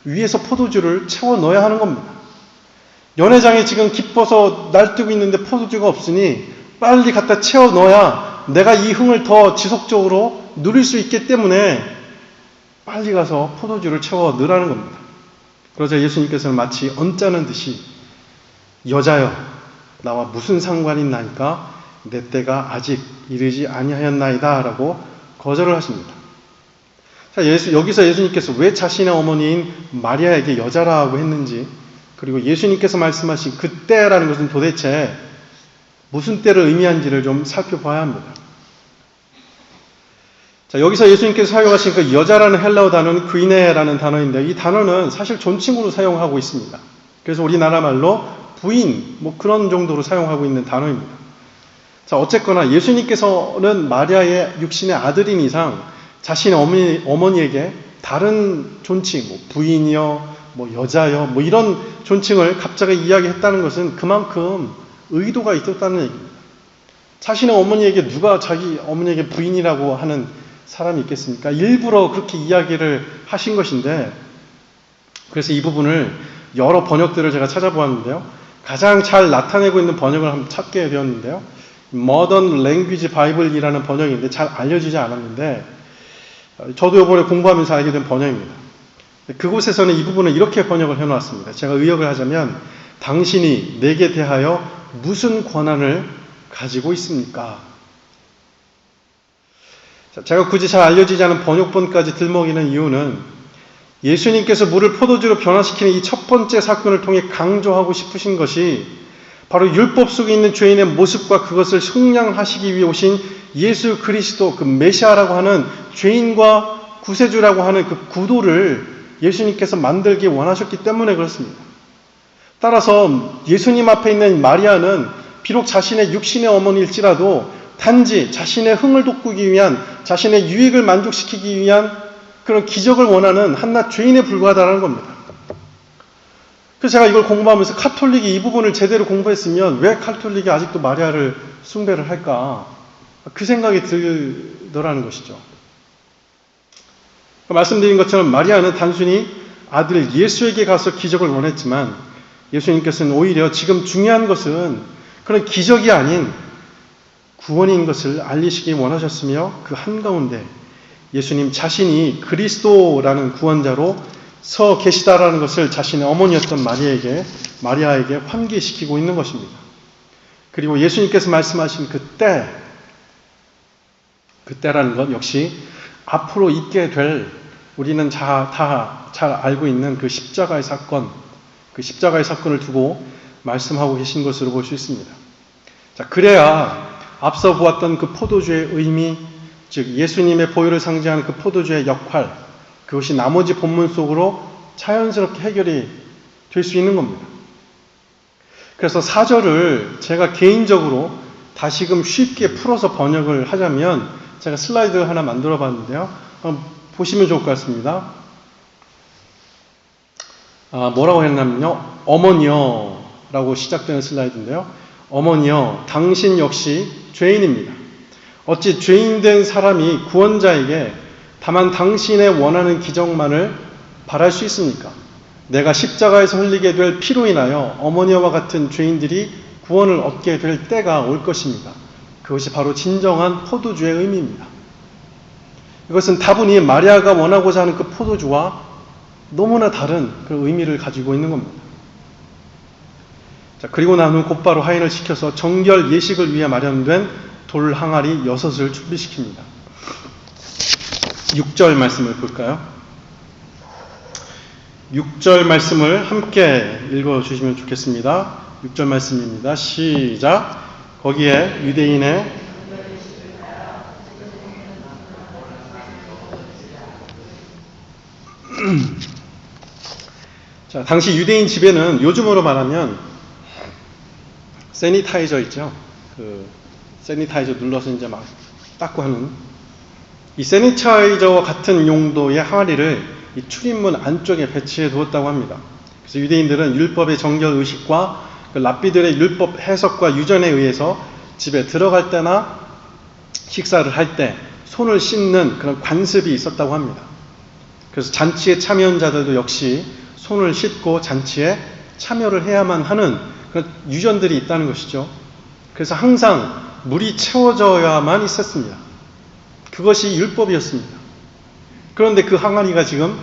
위해서 포도주를 채워 넣어야 하는 겁니다. 연회장에 지금 기뻐서 날뛰고 있는데 포도주가 없으니 빨리 갖다 채워 넣어야 내가 이 흥을 더 지속적으로 누릴 수 있기 때문에 빨리 가서 포도주를 채워 넣으라는 겁니다. 그러자 예수님께서는 마치 언짢은 듯이 여자여 나와 무슨 상관이 있나이까 내 때가 아직 이르지 아니하였나이다 라고 거절을 하십니다. 자, 여기서 예수님께서 왜 자신의 어머니인 마리아에게 여자라고 했는지, 그리고 예수님께서 말씀하신 그 때라는 것은 도대체 무슨 때를 의미한지를 좀 살펴봐야 합니다. 자, 여기서 예수님께서 사용하신 그 여자라는 헬라어 단어는 그이네라는 단어인데, 이 단어는 사실 존칭으로 사용하고 있습니다. 그래서 우리나라 말로 부인, 뭐 그런 정도로 사용하고 있는 단어입니다. 자, 어쨌거나 예수님께서는 마리아의 육신의 아들인 이상 자신의 어머니에게 다른 존칭, 뭐 부인이요, 뭐 여자요, 뭐 이런 존칭을 갑자기 이야기했다는 것은 그만큼 의도가 있었다는 얘기입니다. 자신의 어머니에게 누가 자기 어머니에게 부인이라고 하는 사람이 있겠습니까? 일부러 그렇게 이야기를 하신 것인데, 그래서 이 부분을 여러 번역들을 제가 찾아보았는데요. 가장 잘 나타내고 있는 번역을 한번 찾게 되었는데요. Modern Language Bible이라는 번역인데 잘 알려지지 않았는데, 저도 이번에 공부하면서 알게 된 번역입니다. 그곳에서는 이 부분을 이렇게 번역을 해놓았습니다. 제가 의역을 하자면, 당신이 내게 대하여 무슨 권한을 가지고 있습니까? 제가 굳이 잘 알려지지 않은 번역본까지 들먹이는 이유는 예수님께서 물을 포도주로 변화시키는 이 첫 번째 사건을 통해 강조하고 싶으신 것이 바로 율법 속에 있는 죄인의 모습과 그것을 속량하시기 위해 오신 예수 그리스도, 그 메시아라고 하는 죄인과 구세주라고 하는 그 구도를 예수님께서 만들기 원하셨기 때문에 그렇습니다. 따라서 예수님 앞에 있는 마리아는 비록 자신의 육신의 어머니일지라도 단지 자신의 흥을 돋구기 위한, 자신의 유익을 만족시키기 위한 그런 기적을 원하는 한낱 죄인에 불과하다는 겁니다. 그래서 제가 이걸 공부하면서 카톨릭이 이 부분을 제대로 공부했으면 왜 카톨릭이 아직도 마리아를 숭배를 할까? 그 생각이 들더라는 것이죠. 말씀드린 것처럼 마리아는 단순히 아들 예수에게 가서 기적을 원했지만 예수님께서는 오히려 지금 중요한 것은 그런 기적이 아닌 구원인 것을 알리시기 원하셨으며, 그 한가운데 예수님 자신이 그리스도라는 구원자로 서 계시다라는 것을 자신의 어머니였던 마리아에게 환기시키고 있는 것입니다. 그리고 예수님께서 말씀하신 그때라는 것 역시 앞으로 있게 될, 우리는 다 잘 알고 있는 그 십자가의 사건, 그 십자가의 사건을 두고 말씀하고 계신 것으로 볼 수 있습니다. 자, 그래야 앞서 보았던 그 포도주의 의미, 즉 예수님의 보혈을 상징하는 그 포도주의 역할, 그것이 나머지 본문 속으로 자연스럽게 해결이 될 수 있는 겁니다. 그래서 4절을 제가 개인적으로 다시금 쉽게 풀어서 번역을 하자면, 제가 슬라이드를 하나 만들어 봤는데요. 보시면 좋을 것 같습니다. 뭐라고 했냐면요. 어머니여 라고 시작되는 슬라이드인데요. 어머니여, 당신 역시 죄인입니다. 어찌 죄인된 사람이 구원자에게 다만 당신의 원하는 기적만을 바랄 수 있습니까? 내가 십자가에서 흘리게 될 피로 인하여 어머니와 같은 죄인들이 구원을 얻게 될 때가 올 것입니다. 그것이 바로 진정한 포도주의 의미입니다. 이것은 다분히 마리아가 원하고자 하는 그 포도주와 너무나 다른 그 의미를 가지고 있는 겁니다. 자, 그리고 난 후 곧바로 하인을 시켜서 정결 예식을 위해 마련된 돌 항아리 6을 준비시킵니다. 6절 말씀을 볼까요? 6절 말씀을 함께 읽어주시면 좋겠습니다. 6절 말씀입니다. 시작. 거기에 유대인의 자, 당시 유대인 집에는 요즘으로 말하면 세니타이저 있죠. 그 세니타이저 눌러서 이제 막 닦고 하는 이 세니타이저와 같은 용도의 항아리를 이 출입문 안쪽에 배치해 두었다고 합니다. 그래서 유대인들은 율법의 정결 의식과 그 랍비들의 율법 해석과 유전에 의해서 집에 들어갈 때나 식사를 할 때 손을 씻는 그런 관습이 있었다고 합니다. 그래서 잔치에 참여한 자들도 역시 손을 씻고 잔치에 참여를 해야만 하는 그런 유전들이 있다는 것이죠. 그래서 항상 물이 채워져야만 있었습니다. 그것이 율법이었습니다. 그런데 그 항아리가 지금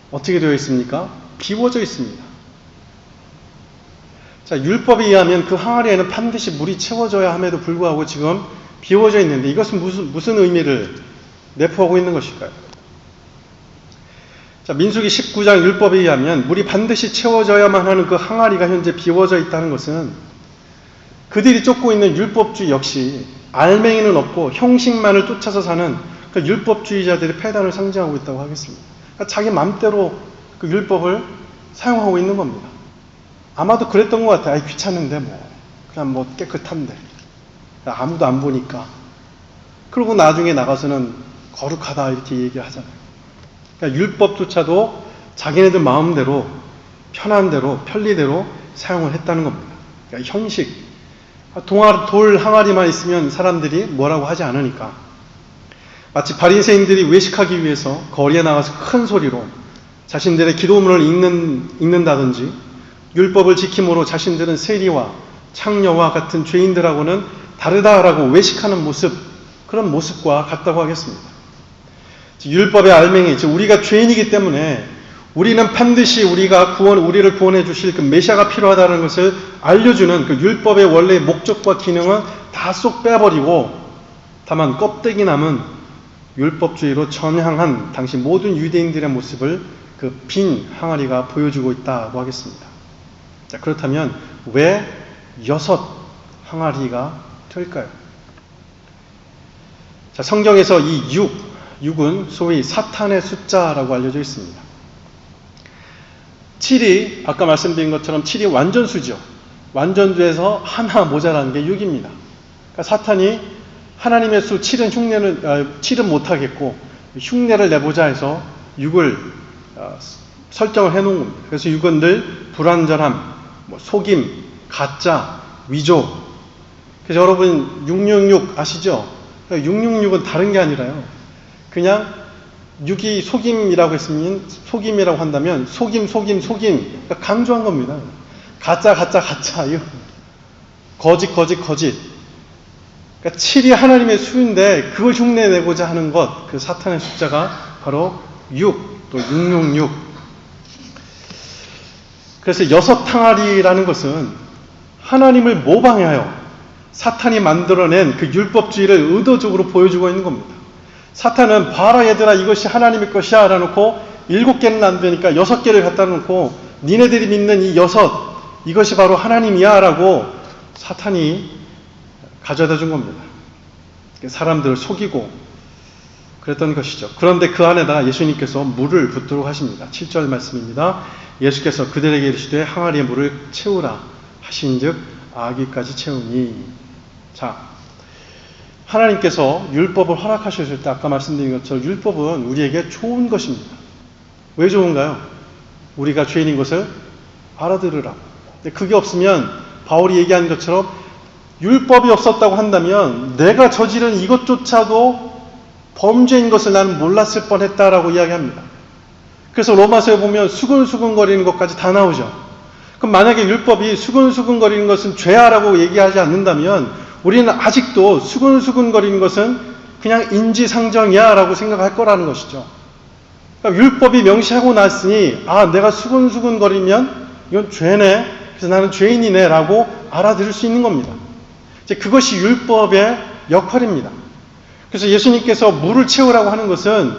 어떻게 되어 있습니까? 비워져 있습니다. 자, 율법에 의하면 그 항아리에는 반드시 물이 채워져야 함에도 불구하고 지금 비워져 있는데 이것은 무슨 의미를 내포하고 있는 것일까요? 자, 민수기 19장 율법에 의하면 물이 반드시 채워져야만 하는 그 항아리가 현재 비워져 있다는 것은 그들이 쫓고 있는 율법주의 역시 알맹이는 없고 형식만을 쫓아서 사는 그러니까 율법주의자들의 패단을 상징하고 있다고 하겠습니다. 그러니까 자기 맘대로 그 율법을 사용하고 있는 겁니다. 아마도 그랬던 것 같아요. 아이, 귀찮은데 그냥 깨끗한데 아무도 안 보니까. 그러고 나중에 나가서는 거룩하다 이렇게 얘기하잖아요. 그러니까 율법조차도 자기네들 마음대로 편한 대로 편리대로 사용을 했다는 겁니다. 그러니까 형식, 돌 항아리만 있으면 사람들이 뭐라고 하지 않으니까. 마치 바리새인들이 외식하기 위해서 거리에 나가서 큰 소리로 자신들의 기도문을 읽는다든지 율법을 지킴으로 자신들은 세리와 창녀와 같은 죄인들하고는 다르다라고 외식하는 모습, 그런 모습과 같다고 하겠습니다. 율법의 알맹이, 즉 우리가 죄인이기 때문에 우리는 반드시 우리를 구원해 주실 그 메시아가 필요하다는 것을 알려주는 그 율법의 원래 목적과 기능은 다 쏙 빼버리고 다만 껍데기 남은 율법주의로 전향한 당시 모든 유대인들의 모습을 그 빈 항아리가 보여주고 있다고 하겠습니다. 자, 그렇다면 왜 6 항아리가 될까요? 자, 성경에서 이 6은 소위 사탄의 숫자라고 알려져 있습니다. 7이 아까 말씀드린 것처럼 7이 완전수죠. 완전수에서 하나 모자라는 게 6입니다. 그러니까 사탄이 하나님의 수 7은 못하겠고 흉내를 내보자 해서 6을 설정을 해놓은 겁니다. 그래서 6은 늘 불완전함, 속임, 가짜, 위조. 그래서 여러분 666 아시죠? 666은 다른 게 아니라요. 그냥 6이 속임이라고 했으면 속임이라고 한다면 속임 그러니까 강조한 겁니다. 가짜 이거 거짓. 그러니까 7이 하나님의 수인데 그걸 흉내내고자 하는 것, 그 사탄의 숫자가 바로 6, 또 666. 그래서 6 항아리라는 것은 하나님을 모방하여 사탄이 만들어낸 그 율법주의를 의도적으로 보여주고 있는 겁니다. 사탄은 봐라 얘들아 이것이 하나님의 것이야 라놓고 7개는 안 되니까 6개를 갖다 놓고 니네들이 믿는 이 6, 이것이 바로 하나님이야 라고 사탄이 가져다 준 겁니다. 사람들을 속이고 그랬던 것이죠. 그런데 그 안에다가 예수님께서 물을 붓도록 하십니다. 7절 말씀입니다. 예수께서 그들에게 이르시되 항아리에 물을 채우라 하신즉 아귀까지 채우니. 자, 하나님께서 율법을 허락하셨을 때 아까 말씀드린 것처럼 율법은 우리에게 좋은 것입니다. 왜 좋은가요? 우리가 죄인인 것을 알아들으라. 근데 그게 없으면 바울이 얘기한 것처럼 율법이 없었다고 한다면 내가 저지른 이것조차도 범죄인 것을 나는 몰랐을 뻔했다라고 이야기합니다. 그래서 로마서에 보면 수근수근거리는 것까지 다 나오죠. 그럼 만약에 율법이 수근수근거리는 것은 죄야라고 얘기하지 않는다면 우리는 아직도 수근수근거리는 것은 그냥 인지상정이야 라고 생각할 거라는 것이죠. 그러니까 율법이 명시하고 났으니 내가 수근수근거리면 이건 죄네, 그래서 나는 죄인이네 라고 알아들을 수 있는 겁니다. 이제 그것이 율법의 역할입니다. 그래서 예수님께서 물을 채우라고 하는 것은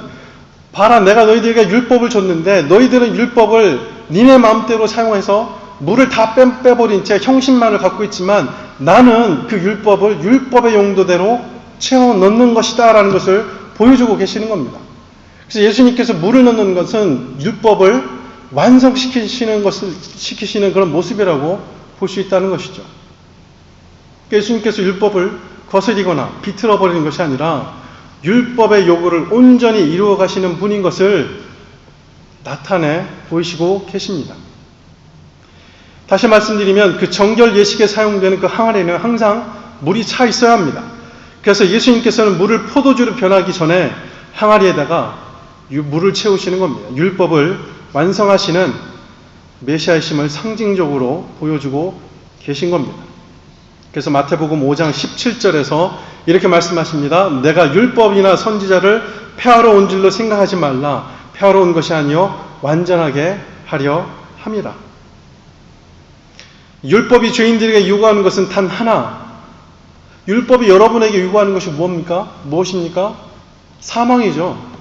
봐라 내가 너희들에게 율법을 줬는데 너희들은 율법을 니네 마음대로 사용해서 물을 다 빼버린 채 형식만을 갖고 있지만 나는 그 율법을 율법의 용도대로 채워 넣는 것이다 라는 것을 보여주고 계시는 겁니다. 그래서 예수님께서 물을 넣는 것은 율법을 완성시키시는 그런 모습이라고 볼 수 있다는 것이죠. 예수님께서 율법을 거스리거나 비틀어 버리는 것이 아니라 율법의 요구를 온전히 이루어 가시는 분인 것을 나타내 보이시고 계십니다. 다시 말씀드리면 그 정결 예식에 사용되는 그 항아리는 항상 물이 차 있어야 합니다. 그래서 예수님께서는 물을 포도주로 변하기 전에 항아리에다가 물을 채우시는 겁니다. 율법을 완성하시는 메시아이심을 상징적으로 보여주고 계신 겁니다. 그래서 마태복음 5장 17절에서 이렇게 말씀하십니다. 내가 율법이나 선지자를 폐하러 온 줄로 생각하지 말라. 폐하러 온 것이 아니요 완전하게 하려 함이라. 율법이 죄인들에게 요구하는 것은 단 하나. 율법이 여러분에게 요구하는 것이 무엇입니까? 사망이죠.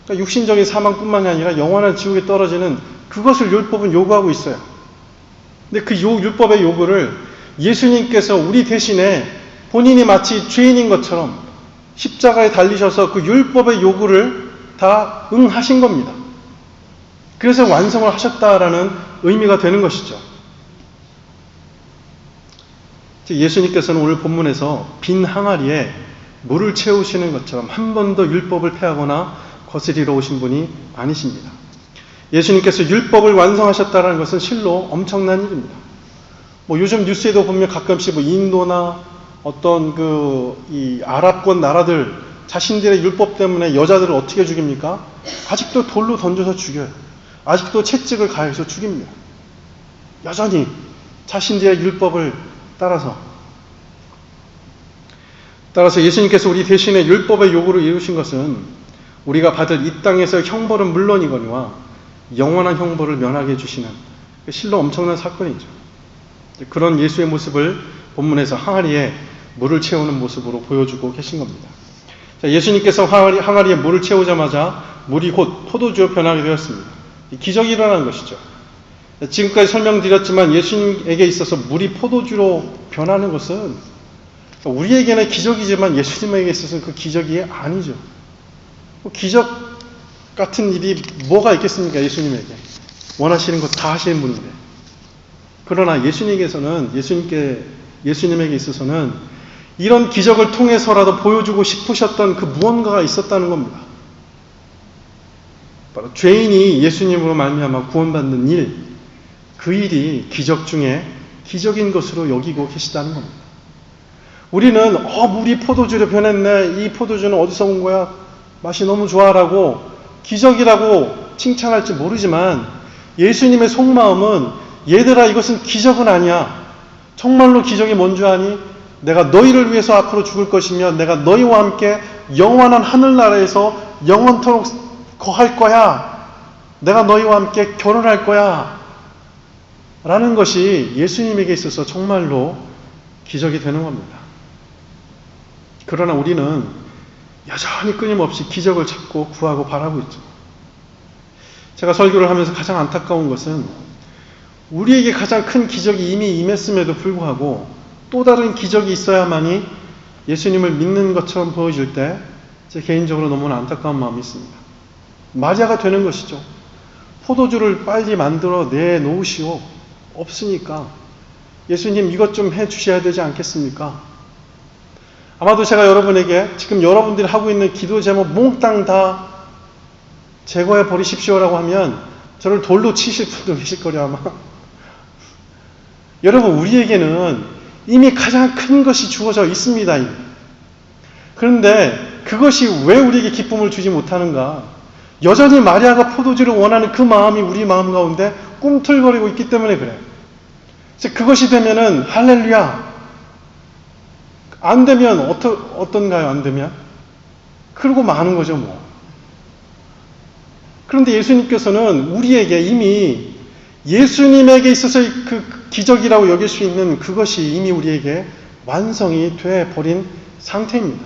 그러니까 육신적인 사망뿐만이 아니라 영원한 지옥에 떨어지는 그것을 율법은 요구하고 있어요. 근데 그 율법의 요구를 예수님께서 우리 대신에 본인이 마치 죄인인 것처럼 십자가에 달리셔서 그 율법의 요구를 다 응하신 겁니다. 그래서 완성을 하셨다라는 의미가 되는 것이죠. 예수님께서는 오늘 본문에서 빈 항아리에 물을 채우시는 것처럼 한 번도 율법을 폐하거나 거스리러 오신 분이 아니십니다. 예수님께서 율법을 완성하셨다는 것은 실로 엄청난 일입니다. 요즘 뉴스에도 보면 가끔씩 인도나 어떤 이 아랍권 나라들 자신들의 율법 때문에 여자들을 어떻게 죽입니까? 아직도 돌로 던져서 죽여요. 아직도 채찍을 가해서 죽입니다. 여전히 자신들의 율법을 따라서 예수님께서 우리 대신에 율법의 요구를 이루신 것은 우리가 받을 이 땅에서 형벌은 물론이거니와 영원한 형벌을 면하게 해주시는 실로 엄청난 사건이죠. 그런 예수의 모습을 본문에서 항아리에 물을 채우는 모습으로 보여주고 계신 겁니다. 예수님께서 항아리에 물을 채우자마자 물이 곧 포도주로 변하게 되었습니다. 기적이 일어난 것이죠. 지금까지 설명드렸지만 예수님에게 있어서 물이 포도주로 변하는 것은 우리에게는 기적이지만 예수님에게 있어서는 그 기적이 아니죠. 기적 같은 일이 뭐가 있겠습니까? 예수님에게. 원하시는 것 다 하시는 분인데. 그러나 예수님에게 있어서는 이런 기적을 통해서라도 보여주고 싶으셨던 그 무언가가 있었다는 겁니다. 바로 죄인이 예수님으로 말미암아 구원받는 일, 그 일이 기적 중에 기적인 것으로 여기고 계시다는 겁니다. 우리는 물이 포도주로 변했네. 이 포도주는 어디서 온 거야? 맛이 너무 좋아라고 기적이라고 칭찬할지 모르지만 예수님의 속마음은 얘들아 이것은 기적은 아니야. 정말로 기적이 뭔 줄 아니? 내가 너희를 위해서 앞으로 죽을 것이며 내가 너희와 함께 영원한 하늘나라에서 영원토록 거할 거야. 내가 너희와 함께 결혼할 거야. 라는 것이 예수님에게 있어서 정말로 기적이 되는 겁니다. 그러나 우리는 여전히 끊임없이 기적을 찾고 구하고 바라고 있죠. 제가 설교를 하면서 가장 안타까운 것은 우리에게 가장 큰 기적이 이미 임했음에도 불구하고 또 다른 기적이 있어야만이 예수님을 믿는 것처럼 보여질 때 제 개인적으로 너무나 안타까운 마음이 있습니다. 마리아가 되는 것이죠. 포도주를 빨리 만들어 내놓으시오. 없으니까 예수님 이것 좀 해주셔야 되지 않겠습니까? 아마도 제가 여러분에게 지금 여러분들이 하고 있는 기도 제목 몽땅 다 제거해 버리십시오라고 하면 저를 돌로 치실 분도 계실 거려 아마. 여러분 우리에게는 이미 가장 큰 것이 주어져 있습니다. 그런데 그것이 왜 우리에게 기쁨을 주지 못하는가? 여전히 마리아가 포도주를 원하는 그 마음이 우리 마음 가운데 꿈틀거리고 있기 때문에 그래요. 그것이 되면은 할렐루야. 안 되면 어떤가요? 안 되면? 그러고 마는 거죠 뭐. 그런데 예수님께서는 우리에게 이미 예수님에게 있어서 그 기적이라고 여길 수 있는 그것이 이미 우리에게 완성이 돼 버린 상태입니다.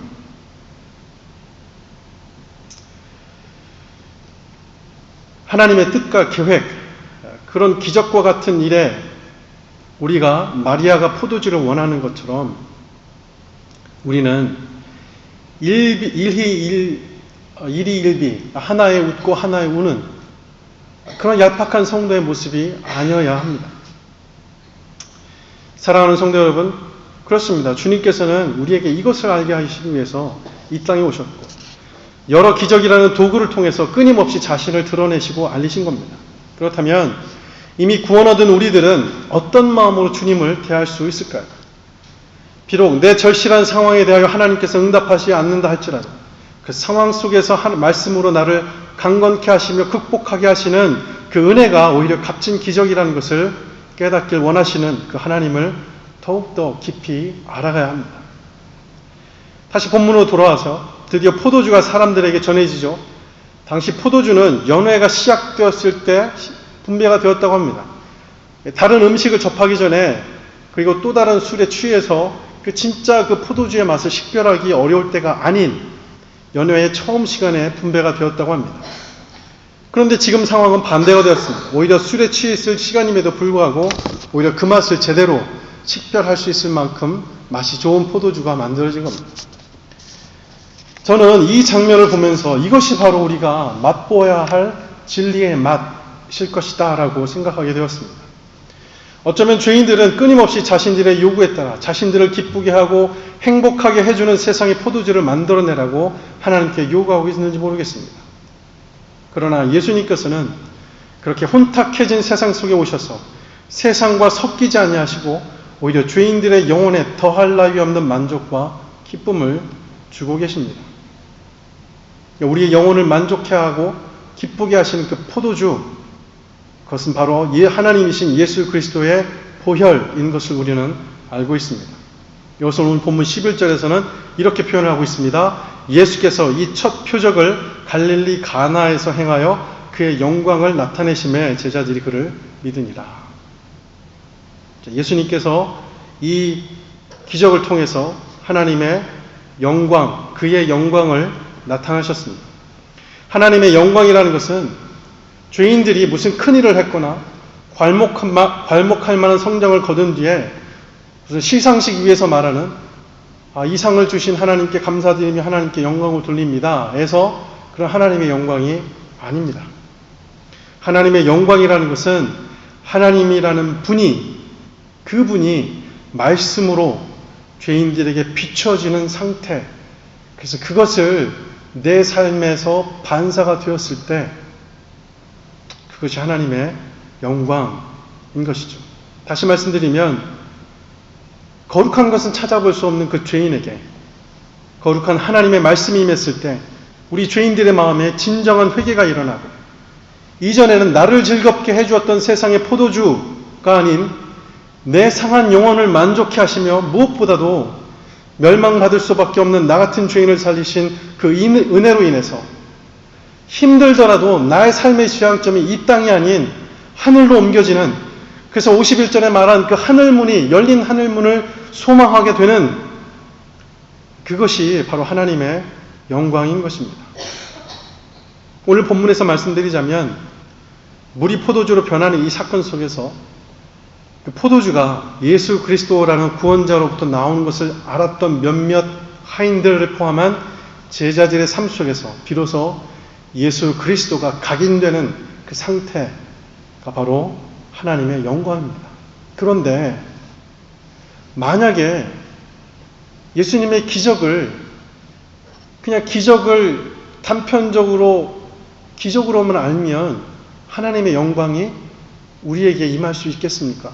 하나님의 뜻과 계획, 그런 기적과 같은 일에 우리가 마리아가 포도주를 원하는 것처럼 우리는 일희일비, 하나에 웃고 하나에 우는 그런 얄팍한 성도의 모습이 아니어야 합니다. 사랑하는 성도 여러분, 그렇습니다. 주님께서는 우리에게 이것을 알게 하시기 위해서 이 땅에 오셨고 여러 기적이라는 도구를 통해서 끊임없이 자신을 드러내시고 알리신 겁니다. 그렇다면 이미 구원 얻은 우리들은 어떤 마음으로 주님을 대할 수 있을까요? 비록 내 절실한 상황에 대하여 하나님께서 응답하지 않는다 할지라도 그 상황 속에서 말씀으로 나를 강건케 하시며 극복하게 하시는 그 은혜가 오히려 값진 기적이라는 것을 깨닫길 원하시는 그 하나님을 더욱더 깊이 알아가야 합니다. 다시 본문으로 돌아와서 드디어 포도주가 사람들에게 전해지죠. 당시 포도주는 연회가 시작되었을 때 분배가 되었다고 합니다. 다른 음식을 접하기 전에 그리고 또 다른 술에 취해서 진짜 그 포도주의 맛을 식별하기 어려울 때가 아닌 연회의 처음 시간에 분배가 되었다고 합니다. 그런데 지금 상황은 반대가 되었습니다. 오히려 술에 취했을 시간임에도 불구하고 오히려 그 맛을 제대로 식별할 수 있을 만큼 맛이 좋은 포도주가 만들어진 겁니다. 저는 이 장면을 보면서 이것이 바로 우리가 맛보아야 할 진리의 맛일 것이다 라고 생각하게 되었습니다. 어쩌면 죄인들은 끊임없이 자신들의 요구에 따라 자신들을 기쁘게 하고 행복하게 해주는 세상의 포도주를 만들어내라고 하나님께 요구하고 있는지 모르겠습니다. 그러나 예수님께서는 그렇게 혼탁해진 세상 속에 오셔서 세상과 섞이지 아니하시고 오히려 죄인들의 영혼에 더할 나위 없는 만족과 기쁨을 주고 계십니다. 우리의 영혼을 만족해 하고 기쁘게 하시는 그 포도주, 그것은 바로 하나님이신 예수 그리스도의 보혈인 것을 우리는 알고 있습니다. 이것을 오늘 본문 11절에서는 이렇게 표현하고 있습니다. 예수께서 이 첫 표적을 갈릴리 가나에서 행하여 그의 영광을 나타내심에 제자들이 그를 믿으니라. 예수님께서 이 기적을 통해서 하나님의 영광, 그의 영광을 나타나셨습니다. 하나님의 영광이라는 것은 죄인들이 무슨 큰일을 했거나 괄목할 만한 성장을 거둔 뒤에 무슨 시상식 위에서 말하는 이 상을 주신 하나님께 감사드리며 하나님께 영광을 돌립니다 해서 그런 하나님의 영광이 아닙니다. 하나님의 영광이라는 것은 하나님이라는 분이, 그분이 말씀으로 죄인들에게 비춰지는 상태, 그래서 그것을 내 삶에서 반사가 되었을 때 그것이 하나님의 영광인 것이죠. 다시 말씀드리면 거룩한 것은 찾아볼 수 없는 그 죄인에게 거룩한 하나님의 말씀이 임했을 때 우리 죄인들의 마음에 진정한 회개가 일어나고 이전에는 나를 즐겁게 해주었던 세상의 포도주가 아닌 내 상한 영혼을 만족해 하시며 무엇보다도 멸망받을 수밖에 없는 나 같은 죄인을 살리신 그 은혜로 인해서 힘들더라도 나의 삶의 지향점이 이 땅이 아닌 하늘로 옮겨지는, 그래서 51절에 말한 그 하늘문이, 열린 하늘문을 소망하게 되는 그것이 바로 하나님의 영광인 것입니다. 오늘 본문에서 말씀드리자면 물이 포도주로 변하는 이 사건 속에서 그 포도주가 예수 그리스도라는 구원자로부터 나오는 것을 알았던 몇몇 하인들을 포함한 제자들의 삶 속에서 비로소 예수 그리스도가 각인되는 그 상태가 바로 하나님의 영광입니다. 그런데 만약에 예수님의 기적을 그냥 기적을 단편적으로 기적으로만 알면 하나님의 영광이 우리에게 임할 수 있겠습니까?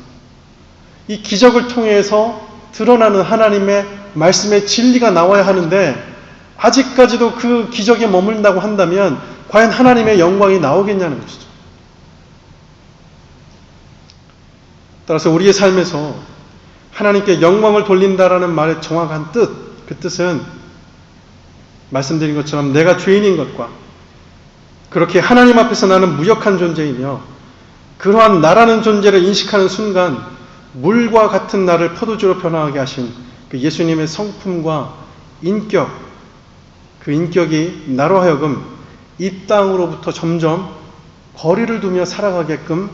이 기적을 통해서 드러나는 하나님의 말씀의 진리가 나와야 하는데 아직까지도 그 기적에 머문다고 한다면 과연 하나님의 영광이 나오겠냐는 것이죠. 따라서 우리의 삶에서 하나님께 영광을 돌린다라는 말의 정확한 뜻, 그 뜻은 말씀드린 것처럼 내가 죄인인 것과 그렇게 하나님 앞에서 나는 무역한 존재이며 그러한 나라는 존재를 인식하는 순간 물과 같은 나를 포도주로 변화하게 하신 그 예수님의 성품과 인격, 그 인격이 나로 하여금 이 땅으로부터 점점 거리를 두며 살아가게끔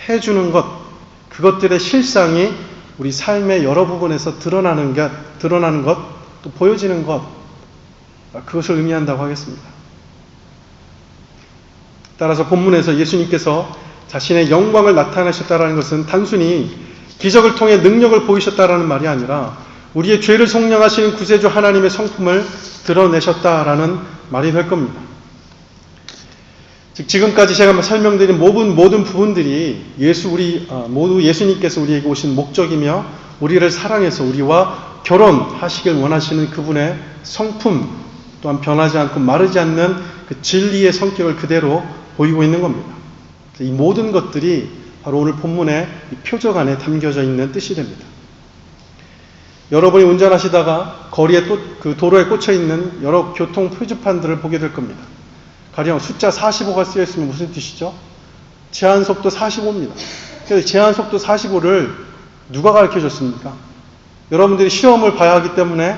해주는 것, 그것들의 실상이 우리 삶의 여러 부분에서 드러나는 것, 또 보여지는 것, 그것을 의미한다고 하겠습니다. 따라서 본문에서 예수님께서 자신의 영광을 나타내셨다는 것은 단순히 기적을 통해 능력을 보이셨다라는 말이 아니라 우리의 죄를 속량하시는 구세주 하나님의 성품을 드러내셨다라는 말이 될 겁니다. 즉 지금까지 제가 설명드린 모든 부분들이 모두 예수님께서 우리에게 오신 목적이며 우리를 사랑해서 우리와 결혼하시길 원하시는 그분의 성품, 또한 변하지 않고 마르지 않는 그 진리의 성격을 그대로 보이고 있는 겁니다. 이 모든 것들이 바로 오늘 본문의 표적 안에 담겨져 있는 뜻이 됩니다. 여러분이 운전하시다가 거리에 그 도로에 꽂혀 있는 여러 교통 표지판들을 보게 될 겁니다. 가령 숫자 45가 쓰여 있으면 무슨 뜻이죠? 제한 속도 45입니다. 그래서 제한 속도 45를 누가 가르쳐 줬습니까? 여러분들이 시험을 봐야 하기 때문에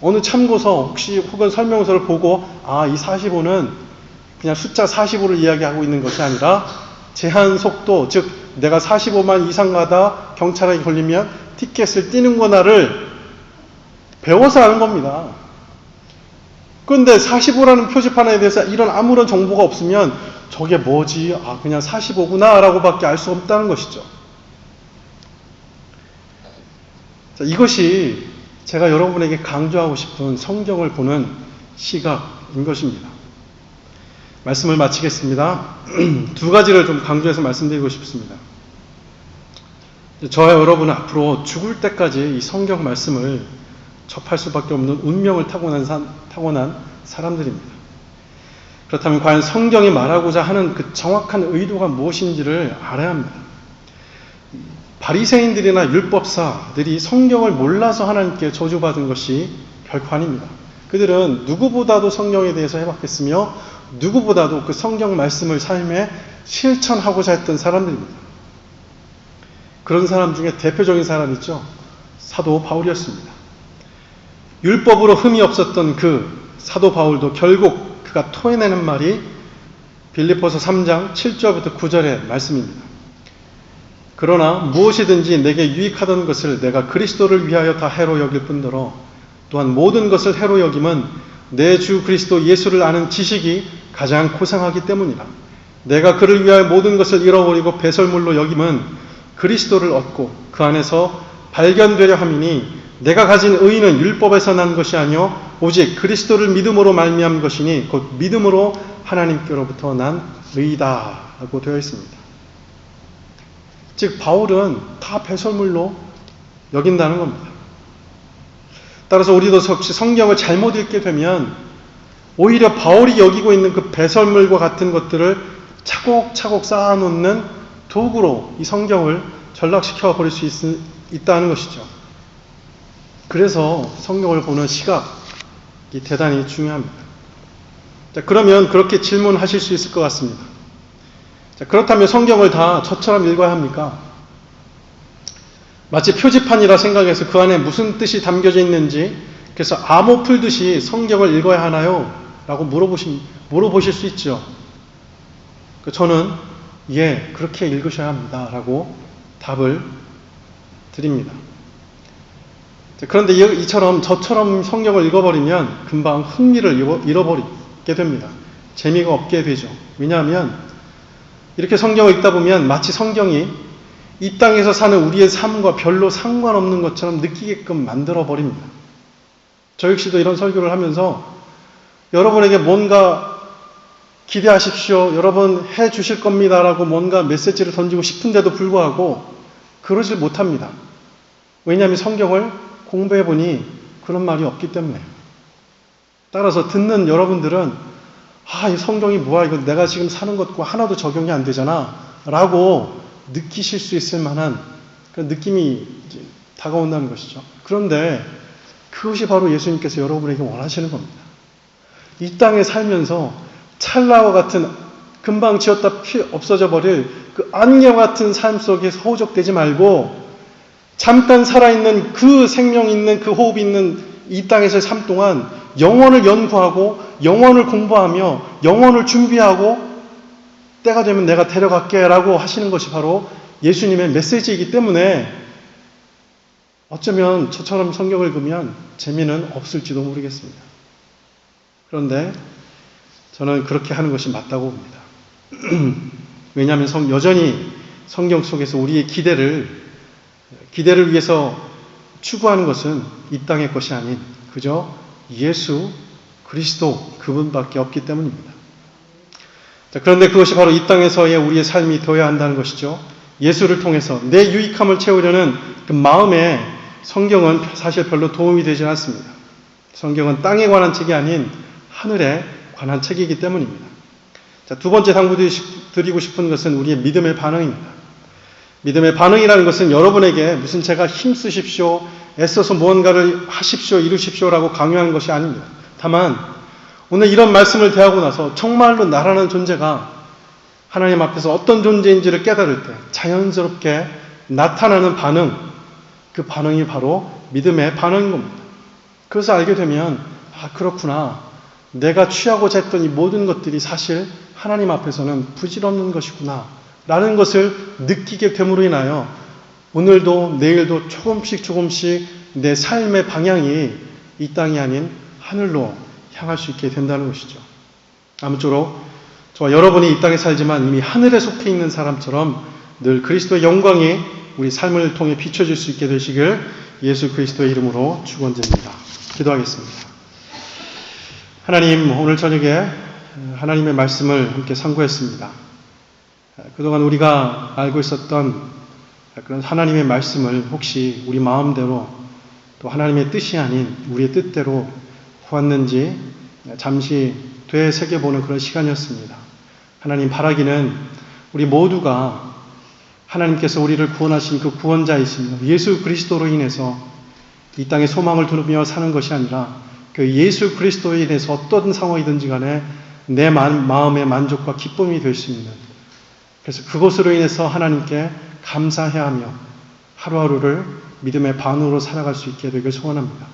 어느 참고서 혹은 설명서를 보고 이 45는 그냥 숫자 45를 이야기하고 있는 것이 아니라 제한 속도, 즉 내가 45만 이상 가다 경찰에 걸리면 티켓을 띄는구나를 배워서 하는 겁니다. 그런데 45라는 표지판에 대해서 이런 아무런 정보가 없으면 저게 뭐지? 아, 그냥 45구나 라고밖에 알 수 없다는 것이죠. 자, 이것이 제가 여러분에게 강조하고 싶은 성경을 보는 시각인 것입니다. 말씀을 마치겠습니다. 두 가지를 좀 강조해서 말씀드리고 싶습니다. 저와 여러분은 앞으로 죽을 때까지 이 성경 말씀을 접할 수밖에 없는 운명을 타고난 사람들입니다. 그렇다면 과연 성경이 말하고자 하는 그 정확한 의도가 무엇인지를 알아야 합니다. 바리새인들이나 율법사들이 성경을 몰라서 하나님께 저주받은 것이 결코 아닙니다. 그들은 누구보다도 성경에 대해서 해박했으며 누구보다도 그 성경 말씀을 삶에 실천하고자 했던 사람들입니다. 그런 사람 중에 대표적인 사람이 있죠. 사도 바울이었습니다. 율법으로 흠이 없었던 그 사도 바울도 결국 그가 토해내는 말이 빌립보서 3장 7절부터 9절의 말씀입니다. 그러나 무엇이든지 내게 유익하던 것을 내가 그리스도를 위하여 다 해로 여길 뿐더러 또한 모든 것을 해로 여김은 내 주 그리스도 예수를 아는 지식이 가장 고상하기 때문이라. 내가 그를 위하여 모든 것을 잃어버리고 배설물로 여김은 그리스도를 얻고 그 안에서 발견되려 함이니 내가 가진 의는 율법에서 난 것이 아니요 오직 그리스도를 믿음으로 말미암은 것이니 곧 믿음으로 하나님께로부터 난 의이다 라고 되어 있습니다. 즉 바울은 다 배설물로 여긴다는 겁니다. 따라서 우리도 혹시 성경을 잘못 읽게 되면 오히려 바울이 여기고 있는 그 배설물과 같은 것들을 차곡차곡 쌓아놓는 도구로 이 성경을 전락시켜 버릴 수 있다는 것이죠. 그래서 성경을 보는 시각이 대단히 중요합니다. 자, 그러면 그렇게 질문하실 수 있을 것 같습니다. 자, 그렇다면 성경을 다 저처럼 읽어야 합니까? 마치 표지판이라 생각해서 그 안에 무슨 뜻이 담겨져 있는지 그래서 암호 풀듯이 성경을 읽어야 하나요? 라고 물어보실 수 있죠. 저는 예, 그렇게 읽으셔야 합니다. 라고 답을 드립니다. 그런데 이처럼 저처럼 성경을 읽어버리면 금방 흥미를 잃어버리게 됩니다. 재미가 없게 되죠. 왜냐하면 이렇게 성경을 읽다 보면 마치 성경이 이 땅에서 사는 우리의 삶과 별로 상관없는 것처럼 느끼게끔 만들어버립니다. 저 역시도 이런 설교를 하면서 여러분에게 뭔가 기대하십시오. 여러분 해 주실 겁니다. 라고 뭔가 메시지를 던지고 싶은데도 불구하고 그러질 못합니다. 왜냐하면 성경을 공부해보니 그런 말이 없기 때문에. 따라서 듣는 여러분들은 이 성경이 뭐야? 이거 내가 지금 사는 것과 하나도 적용이 안 되잖아. 라고 느끼실 수 있을 만한 그런 느낌이 다가온다는 것이죠. 그런데 그것이 바로 예수님께서 여러분에게 원하시는 겁니다. 이 땅에 살면서 찰나와 같은 금방 지었다 없어져 버릴 그 안개 같은 삶 속에 허우적대지 말고 잠깐 살아있는 그 생명 있는 그 호흡 있는 이 땅에서의 삶 동안 영혼을 연구하고 영혼을 공부하며 영혼을 준비하고 때가 되면 내가 데려갈게 라고 하시는 것이 바로 예수님의 메시지이기 때문에 어쩌면 저처럼 성경을 읽으면 재미는 없을지도 모르겠습니다. 그런데 저는 그렇게 하는 것이 맞다고 봅니다. 왜냐하면 여전히 성경 속에서 우리의 기대를 위해서 추구하는 것은 이 땅의 것이 아닌 그저 예수 그리스도 그분밖에 없기 때문입니다. 자, 그런데 그것이 바로 이 땅에서의 우리의 삶이 되어야 한다는 것이죠. 예수를 통해서 내 유익함을 채우려는 그 마음에 성경은 사실 별로 도움이 되지 않습니다. 성경은 땅에 관한 책이 아닌 하늘에 관한 책이기 때문입니다. 자, 두 번째 당부드리고 싶은 것은 우리의 믿음의 반응입니다. 믿음의 반응이라는 것은 여러분에게 무슨 제가 힘쓰십시오, 애써서 무언가를 하십시오, 이루십시오라고 강요하는 것이 아닙니다. 다만 오늘 이런 말씀을 대하고 나서 정말로 나라는 존재가 하나님 앞에서 어떤 존재인지를 깨달을 때 자연스럽게 나타나는 반응, 그 반응이 바로 믿음의 반응인 겁니다. 그래서 알게 되면 그렇구나. 내가 취하고자 했던 이 모든 것들이 사실 하나님 앞에서는 부질없는 것이구나 라는 것을 느끼게 됨으로 인하여 오늘도 내일도 조금씩 내 삶의 방향이 이 땅이 아닌 하늘로 향할 수 있게 된다는 것이죠. 아무쪼록 저와 여러분이 이 땅에 살지만 이미 하늘에 속해 있는 사람처럼 늘 그리스도의 영광이 우리 삶을 통해 비춰질 수 있게 되시길 예수 그리스도의 이름으로 축원드립니다. 기도하겠습니다. 하나님, 오늘 저녁에 하나님의 말씀을 함께 상고했습니다. 그동안 우리가 알고 있었던 그런 하나님의 말씀을 혹시 우리 마음대로 또 하나님의 뜻이 아닌 우리의 뜻대로 보았는지 잠시 되새겨보는 그런 시간이었습니다. 하나님, 바라기는 우리 모두가 하나님께서 우리를 구원하신 그 구원자이신 예수 그리스도로 인해서 이 땅에 소망을 두며 사는 것이 아니라 그 예수 그리스도로 인해서 어떤 상황이든지 간에 내 마음의 만족과 기쁨이 될 수 있는, 그래서 그것으로 인해서 하나님께 감사해야 하며 하루하루를 믿음의 반으로 살아갈 수 있게 되길 소원합니다.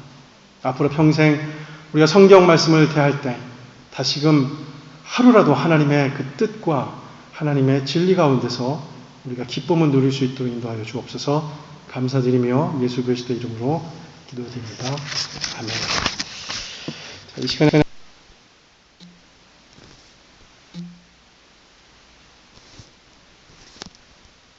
앞으로 평생 우리가 성경 말씀을 대할 때 다시금 하루라도 하나님의 그 뜻과 하나님의 진리 가운데서 우리가 기쁨을 누릴 수 있도록 인도하여 주옵소서. 감사드리며 예수 그리스도 이름으로 기도드립니다. 아멘. 이 시간에